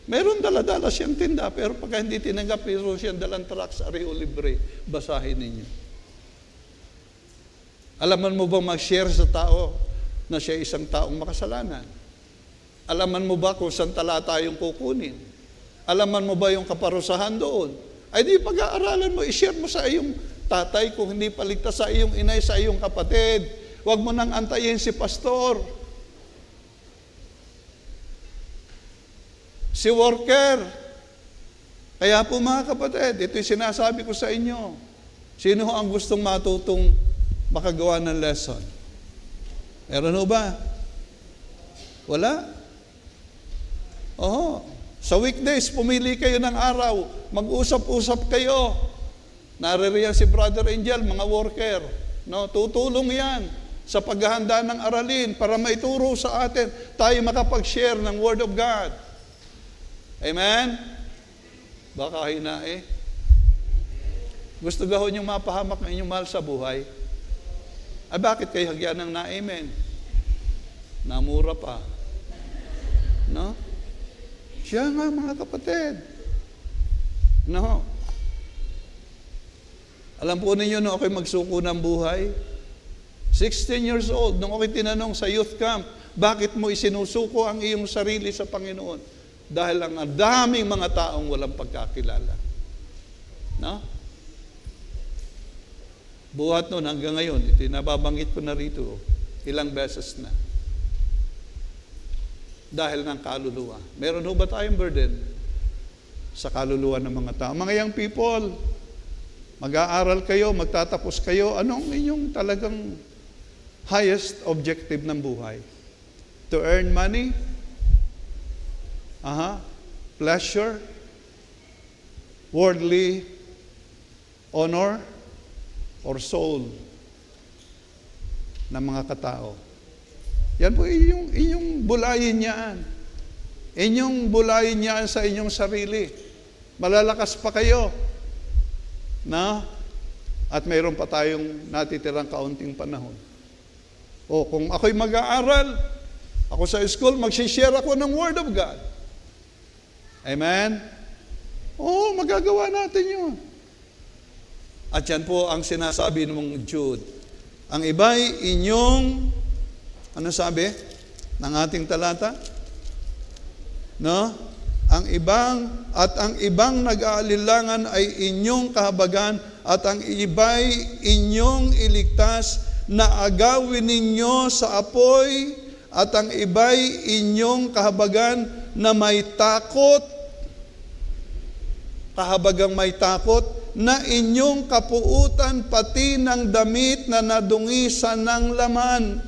Meron dala-dala siyang tinda, pero pagka hindi tinanggap, pero siyang dalang tracts, areo libre, basahin ninyo. Alaman mo ba mag-share sa tao na siya isang taong makasalanan? Alaman mo ba kung saan talata yung kukunin? Alaman mo ba yung kaparusahan doon? Ay di pag-aaralan mo, i-share mo sa iyong tatay kung hindi paligtas, sa iyong inay, sa iyong kapatid. Huwag mo nang antayin si pastor. Si worker. Kaya po mga kapatid, ito'y sinasabi ko sa inyo. Sino ang gustong matutong makagawa ng lesson? Meron ho ba? Wala? Oo. Sa weekdays, pumili kayo ng araw. Mag-usap-usap kayo. Naririyan si Brother Angel, mga worker. No, tutulong yan sa paghahanda ng aralin para maituro sa atin tayo makapag-share ng Word of God. Amen? Baka hina eh. Gusto gahon yung mapahamak ng inyong mahal sa buhay? Ay bakit kayo hagyan ng na-amen? Namura pa. No? Siya nga mga kapatid. No? Alam po ninyo, nung ako'y magsuko ng buhay, 16 years old, nung ako'y tinanong sa youth camp, bakit mo isinusuko ang iyong sarili sa Panginoon? Dahil ang daming mga taong walang pagkakilala. No? Buhat nun hanggang ngayon, ito nababanggit ko na rito, ilang beses na. Dahil ng kaluluwa. Meron ho ba tayong burden sa kaluluwa ng mga tao? Mga young people, mag-aaral kayo, magtatapos kayo, anong inyong talagang highest objective ng buhay? To earn money? Pleasure? Worldly honor? Or soul ng mga katao? Yan po inyong bulayin niyan. Inyong bulayin niyan sa inyong sarili. Malalakas pa kayo. Na? At mayroon pa tayong natitirang kaunting panahon. O kung ako'y mag-aaral, ako sa school, mag-share ako ng Word of God. Amen? Oo, magagawa natin yun. At yan po ang sinasabi ng Jude. Ang iba'y inyong, ano sabi ng ating talata? No? Ang ibang nag-aalilangan ay inyong kahabagan at ang iba'y inyong iligtas na agawin ninyo sa apoy at ang iba'y inyong kahabagan na may takot, kahabagang may takot, na inyong kapuutan pati ng damit na nadungisan ng laman.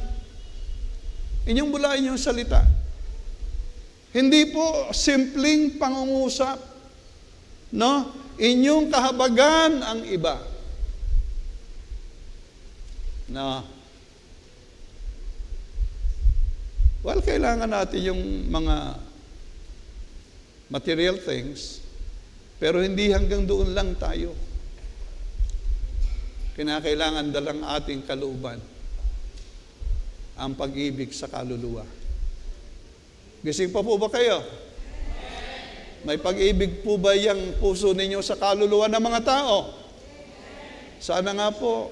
Inyong bulayin yung salita. Hindi po simpleng pangungusap. No? Inyong kahabagan ang iba. No? Well, kailangan natin yung mga material things, pero hindi hanggang doon lang tayo. Kinakailangan dalang ating kalooban ang pag-ibig sa kaluluwa. Gising pa po ba kayo? May pag-ibig po ba yung puso ninyo sa kaluluwa ng mga tao? Sana nga po,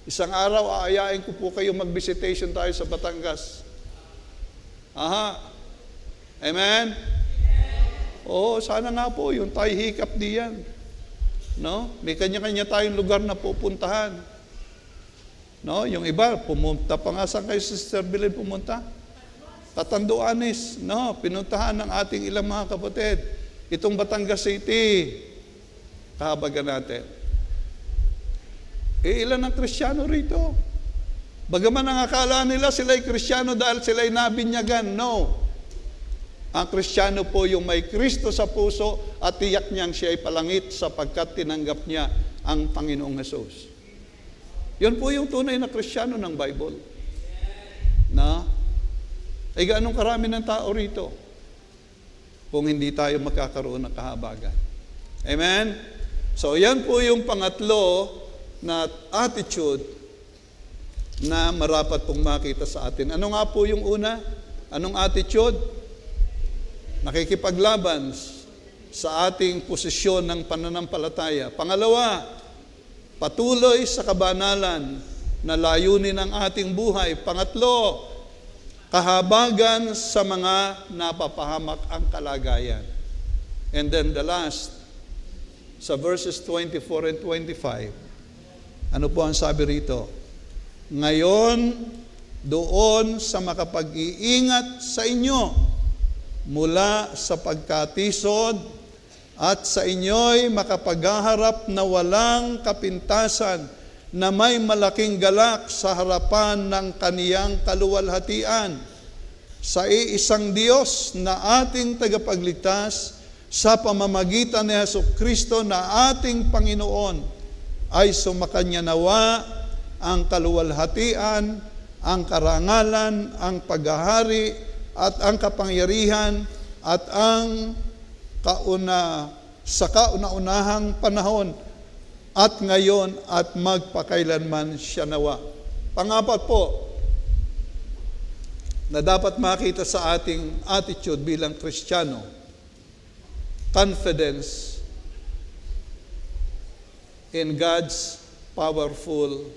isang araw aayain ko po kayo mag-visitation tayo sa Batangas. Amen? Oo, sana nga po, yung tayo hikap diyan. No? May kanya-kanya tayong lugar na pupuntahan. No? Yung iba, pumunta pa nga. Saan kayo, Sister Bilin, pumunta? Tatanduanes. No? Pinuntahan ng ating ilang mga kapatid. Itong Batangas City, kahabagan natin. Ilan ang Kristiyano rito? Bagaman ang akala nila sila'y Kristiyano dahil sila'y nabinyagan. No. Ang Kristiyano po yung may Kristo sa puso at tiyak niyang siya ay palangit sapagkat tinanggap niya ang Panginoong Hesus. Yun po yung tunay na Kristiyano ng Bible. Ay gaanong karami ng tao rito kung hindi tayo magkakaroon ng kahabagan. Amen? So yan po yung pangatlo na attitude na marapat pong makita sa atin. Ano nga po yung una? Anong attitude? Nakikipaglaban sa ating posisyon ng pananampalataya. Pangalawa, patuloy sa kabanalan na layunin ng ating buhay. Pangatlo, kahabagan sa mga napapahamak ang kalagayan. And then the last, sa verses 24 and 25, ano po ang sabi rito? Ngayon, doon sa makapag-iingat sa inyo mula sa pagkatisod at sa inyo'y makapaghaharap na walang kapintasan na may malaking galak sa harapan ng kaniyang kaluwalhatian sa iisang Diyos na ating tagapagligtas sa pamamagitan ni Jesucristo na ating Panginoon ay sumakanya nawa ang kaluwalhatian, ang karangalan, ang paghahari at ang kapangyarihan at ang sa kauna-unahang panahon at ngayon at magpakailanman siya nawa. Pangapat po, na dapat makita sa ating attitude bilang Kristiyano, confidence in God's powerful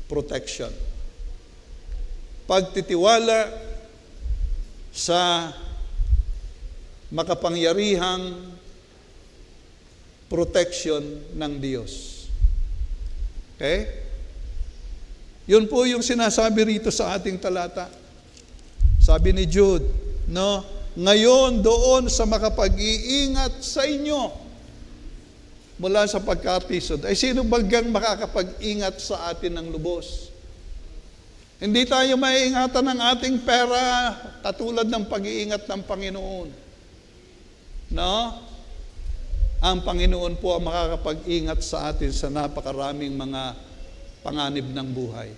protection. Pagtitiwala sa makapangyarihang protection ng Diyos. Okay? Yun po yung sinasabi rito sa ating talata. Sabi ni Jude, no? Ngayon doon sa makapag-iingat sa inyo mula sa pagkatisod. Ay sino bagang makakapag-ingat sa atin ng lubos? Hindi tayo maiingatan ng ating pera katulad ng pag-iingat ng Panginoon. No? Ang Panginoon po ang makakapag-ingat sa atin sa napakaraming mga panganib ng buhay.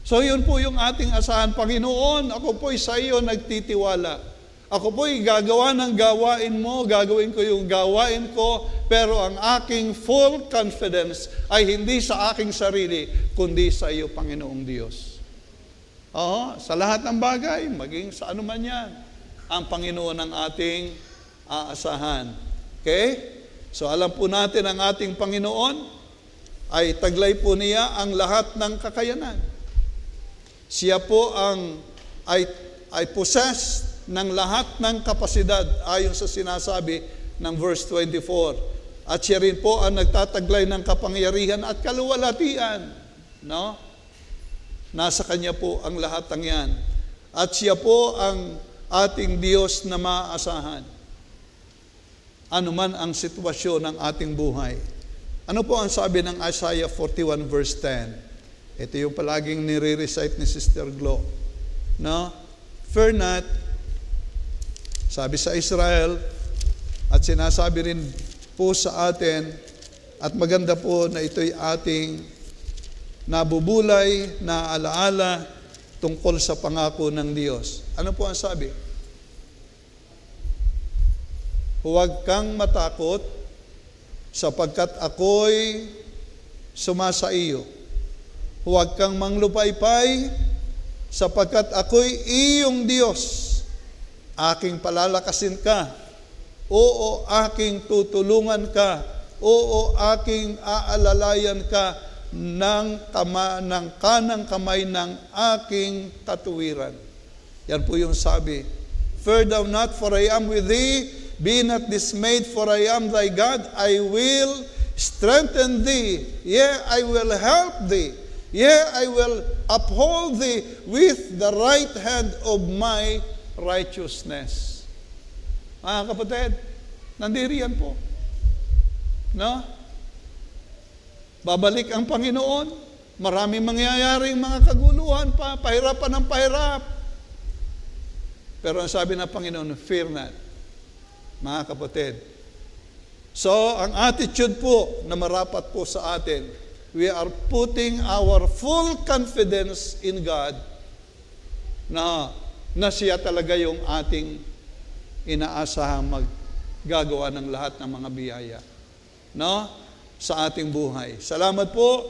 So yun po yung ating asahan. Panginoon, ako po'y sa iyo nagtitiwala. Ako po'y gagawa ng gawain mo, gagawin ko yung gawain ko, pero ang aking full confidence ay hindi sa aking sarili, kundi sa iyo, Panginoong Diyos. Oo, sa lahat ng bagay, maging sa anuman yan, ang Panginoon ang ating aasahan. Okay? So alam po natin ang ating Panginoon ay taglay po niya ang lahat ng kakayanan. Siya po ay possessed ng lahat ng kapasidad ayon sa sinasabi ng verse 24. At siya rin po ang nagtataglay ng kapangyarihan at kaluwalhatian. No? Nasa Kanya po ang lahat ng yan. At siya po ang ating Diyos na maaasahan. Ano man ang sitwasyon ng ating buhay. Ano po ang sabi ng Isaiah 41 verse 10? Ito yung palaging nire-recite ni Sister Glo. No? Fear not, sabi sa Israel, at sinasabi rin po sa atin, at maganda po na ito'y ating nabubulay, na alaala tungkol sa pangako ng Diyos. Ano po ang sabi? Huwag kang matakot sapagkat ako'y sumasa iyo. Huwag kang manglupaypay sapagkat ako'y iyong Diyos. Aking palalakasin ka. Oo, aking tutulungan ka. Oo, aking aalalayan ka ng kanang kamay ng aking katuwiran. Yan po yung sabi. Fear thou not, for I am with thee. Be not dismayed, for I am thy God. I will strengthen thee. Yea, I will help thee. Yea, I will uphold thee with the right hand of my righteousness. Mga kapatid, nandiriyan po. No? Babalik ang Panginoon. Maraming mangyayaring mga kaguluhan pa, pahirapan ng pahirap. Pero ang sabi ng Panginoon, fear not. Mga kapatid. So, ang attitude po na marapat po sa atin, we are putting our full confidence in God na siya talaga yung ating inaasahang maggagawa ng lahat ng mga biyaya, no? Sa ating buhay. Salamat po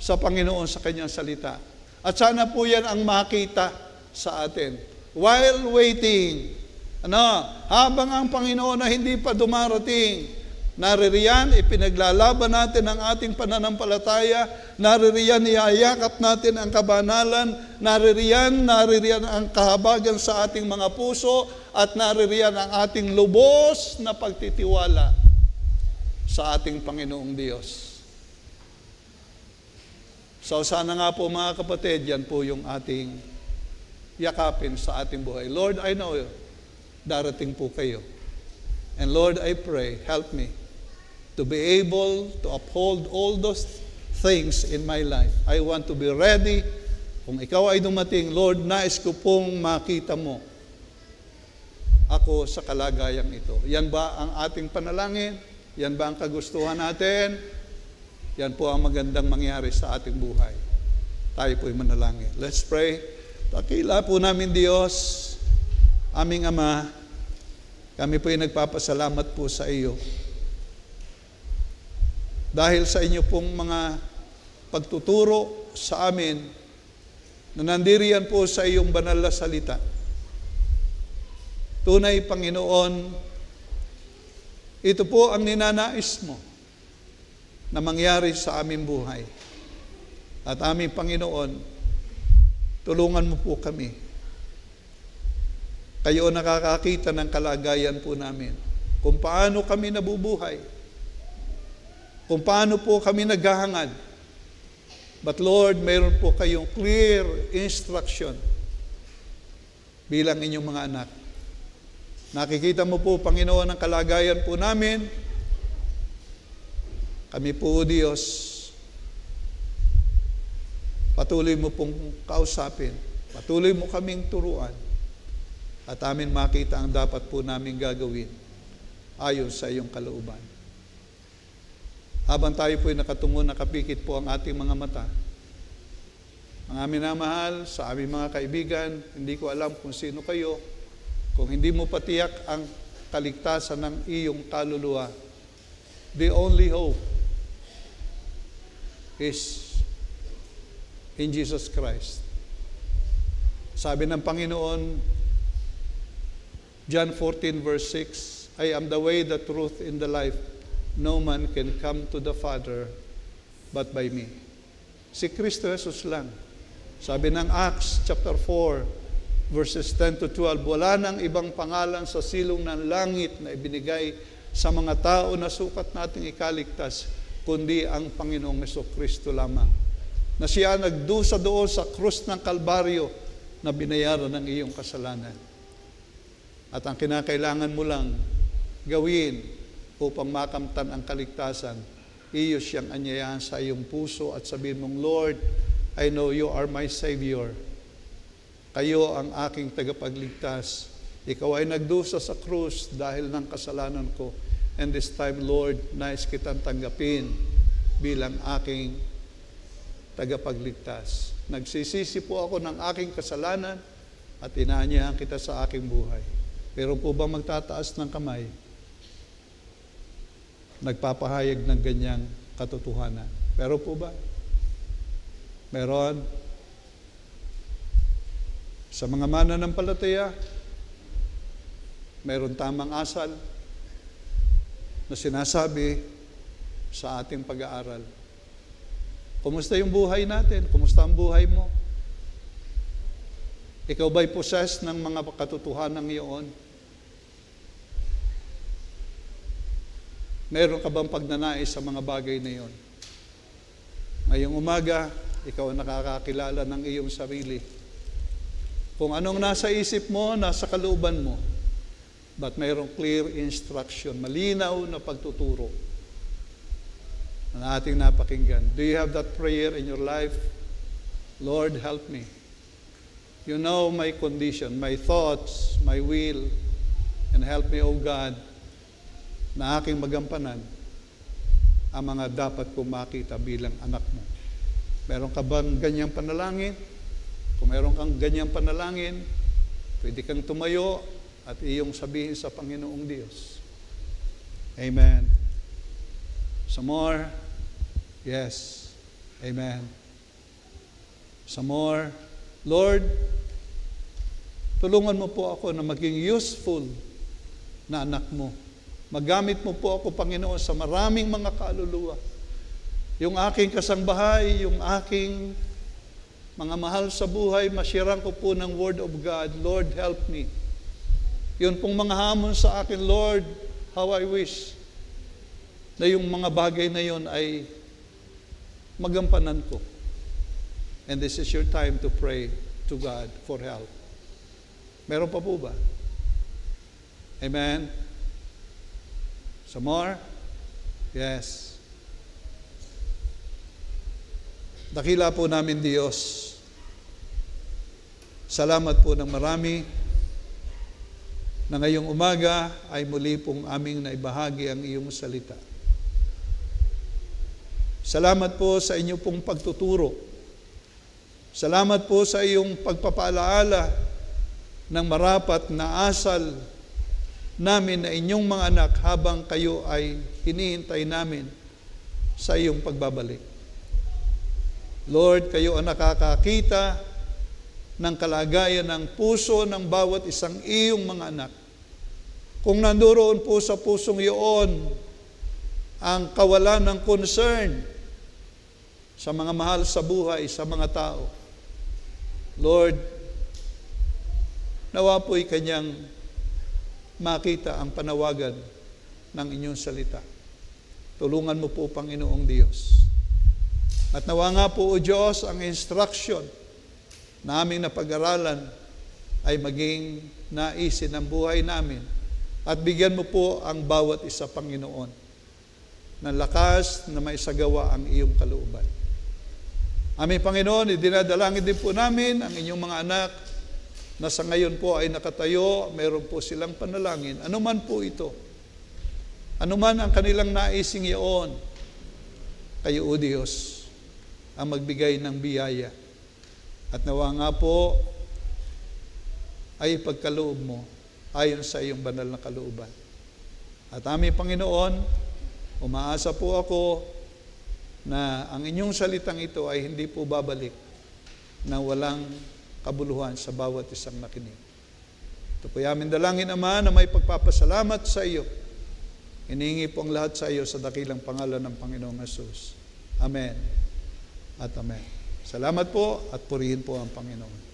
sa Panginoon sa kanyang salita. At sana po yan ang makita sa atin. While waiting, habang ang Panginoon na hindi pa dumarating, naririyan, ipinaglalaban natin ang ating pananampalataya, naririyan, iyayakap natin ang kabanalan, naririyan ang kahabagan sa ating mga puso, at naririyan ang ating lubos na pagtitiwala sa ating Panginoong Diyos. So sana nga po mga kapatid, yan po yung ating yakapin sa ating buhay. Lord, I know darating po kayo. And Lord, I pray, help me to be able to uphold all those things in my life. I want to be ready. Kung ikaw ay dumating, Lord, nais ko pong makita mo ako sa kalagayang ito. Yan ba ang ating panalangin? Yan ba ang kagustuhan natin? Yan po ang magandang mangyari sa ating buhay. Tayo po'y manalangin. Let's pray. Dakila po namin Diyos, aming Ama, kami po'y nagpapasalamat po sa iyo. Dahil sa inyo pong mga pagtuturo sa amin, na nandiriyan po sa iyong banal na salita. Tunay, Panginoon, ito po ang ninanais mo na mangyari sa aming buhay. At aming Panginoon, tulungan mo po kami. Kayo nakakakita ng kalagayan po namin. Kung paano kami nabubuhay. Kung paano po kami naghahangad. But Lord, mayroon po kayong clear instruction bilang inyong mga anak. Nakikita mo po, Panginoon, ang kalagayan po namin. Kami po, Diyos, patuloy mo pong kausapin. Patuloy mo kaming turuan. At amin makita ang dapat po namin gagawin ayon sa iyong kalooban. Habang tayo po'y nakatungo, nakapikit po ang ating mga mata. Ang aming namahal, sa aming mga kaibigan, hindi ko alam kung sino kayo. Kung hindi mo patiyak ang kaligtasan ng iyong kaluluwa, the only hope is in Jesus Christ. Sabi ng Panginoon, John 14 verse 6, I am the way, the truth, and the life. No man can come to the Father but by me. Si Kristo Jesus lang. Sabi ng Acts chapter 4 verses 10 to 12, wala nang ibang pangalan sa silong ng langit na ibinigay sa mga tao na sukat nating ikaligtas, kundi ang Panginoong Jesucristo lamang. Na siya nagdusa doon sa krus ng Kalbaryo na binayaran ng iyong kasalanan. At ang kinakailangan mo lang gawin upang makamtan ang kaligtasan, iyo siyang anyayahan sa iyong puso at sabihin mong, Lord, I know you are my Savior. Kayo ang aking tagapagligtas. Ikaw ay nagdusa sa krus dahil ng kasalanan ko. And this time, Lord, nais kitang tanggapin bilang aking tagapagligtas. Nagsisisi po ako ng aking kasalanan at inaanyahan kita sa aking buhay. Pero po ba magtataas ng kamay? Nagpapahayag ng ganyang katotohanan. Pero po ba? Meron. Sa mga mananampalataya, mayroon tamang asal na sinasabi sa ating pag-aaral. Kumusta yung buhay natin? Kumusta ang buhay mo? Ikaw ba'y possessed ng mga katotohanan iyon? Meron ka bang pagnanais sa mga bagay na iyon? Ngayong umaga, ikaw ang nakakakilala ng iyong sarili. Kung anong nasa isip mo, nasa kalooban mo, but mayroong clear instruction, malinaw na pagtuturo na ating napakinggan. Do you have that prayer in your life? Lord, help me. You know my condition, my thoughts, my will, and help me, O God, na aking magampanan ang mga dapat kong makita bilang anak mo. Meron ka bang ganyang panalangin? Kung meron kang ganyang panalangin, pwede kang tumayo at iyong sabihin sa Panginoong Diyos. Amen. Some more? Yes. Amen. Some more? Lord, tulungan mo po ako na maging useful na anak mo. Magamit mo po ako, Panginoon, sa maraming mga kaluluwa. Yung aking kasangbahay, yung aking mga mahal sa buhay, masyaran ko po ng Word of God. Lord, help me. Yun pong mga hamon sa akin, Lord, how I wish na yung mga bagay na yun ay magampanan ko. And this is your time to pray to God for help. Meron pa po ba? Amen? Some more? Yes. Dakila po namin Diyos. Salamat po ng marami na ngayong umaga ay muli pong aming naibahagi ang iyong salita. Salamat po sa inyo pong pagtuturo. Salamat po sa iyong pagpapaalaala ng marapat na asal namin na inyong mga anak habang kayo ay hinihintay namin sa iyong pagbabalik. Lord, kayo ang nakakakita ng kalagayan ng puso ng bawat isang iyong mga anak. Kung nandoon po sa pusong iyon ang kawalan ng concern sa mga mahal sa buhay, sa mga tao, Lord, nawa po'y kanyang makita ang panawagan ng inyong salita. Tulungan mo po, Panginoong Diyos. At nawa nga po, O Diyos, ang instruction na aming napag-aralan ay maging naisin ang buhay namin. At bigyan mo po ang bawat isa, Panginoon, ng lakas na maisagawa ang iyong kalooban. Aming Panginoon, idinadalangin din po namin ang inyong mga anak na sa ngayon po ay nakatayo, mayroon po silang panalangin. Ano man po ito, ano man ang kanilang naising iyon, kayo, O Diyos, ang magbigay ng biyaya. At nawa nga po ay pagkaloob mo ayon sa iyong banal na kalooban. At aming Panginoon, umaasa po ako na ang inyong salitang ito ay hindi po babalik na walang kabuluhan sa bawat isang nakinig. Ito po aming dalangin, Ama, na may pagpapasalamat sa iyo. Hinihingi po ang lahat sa iyo sa dakilang pangalan ng Panginoong Hesus. Amen at amen. Salamat po at purihin po ang Panginoon.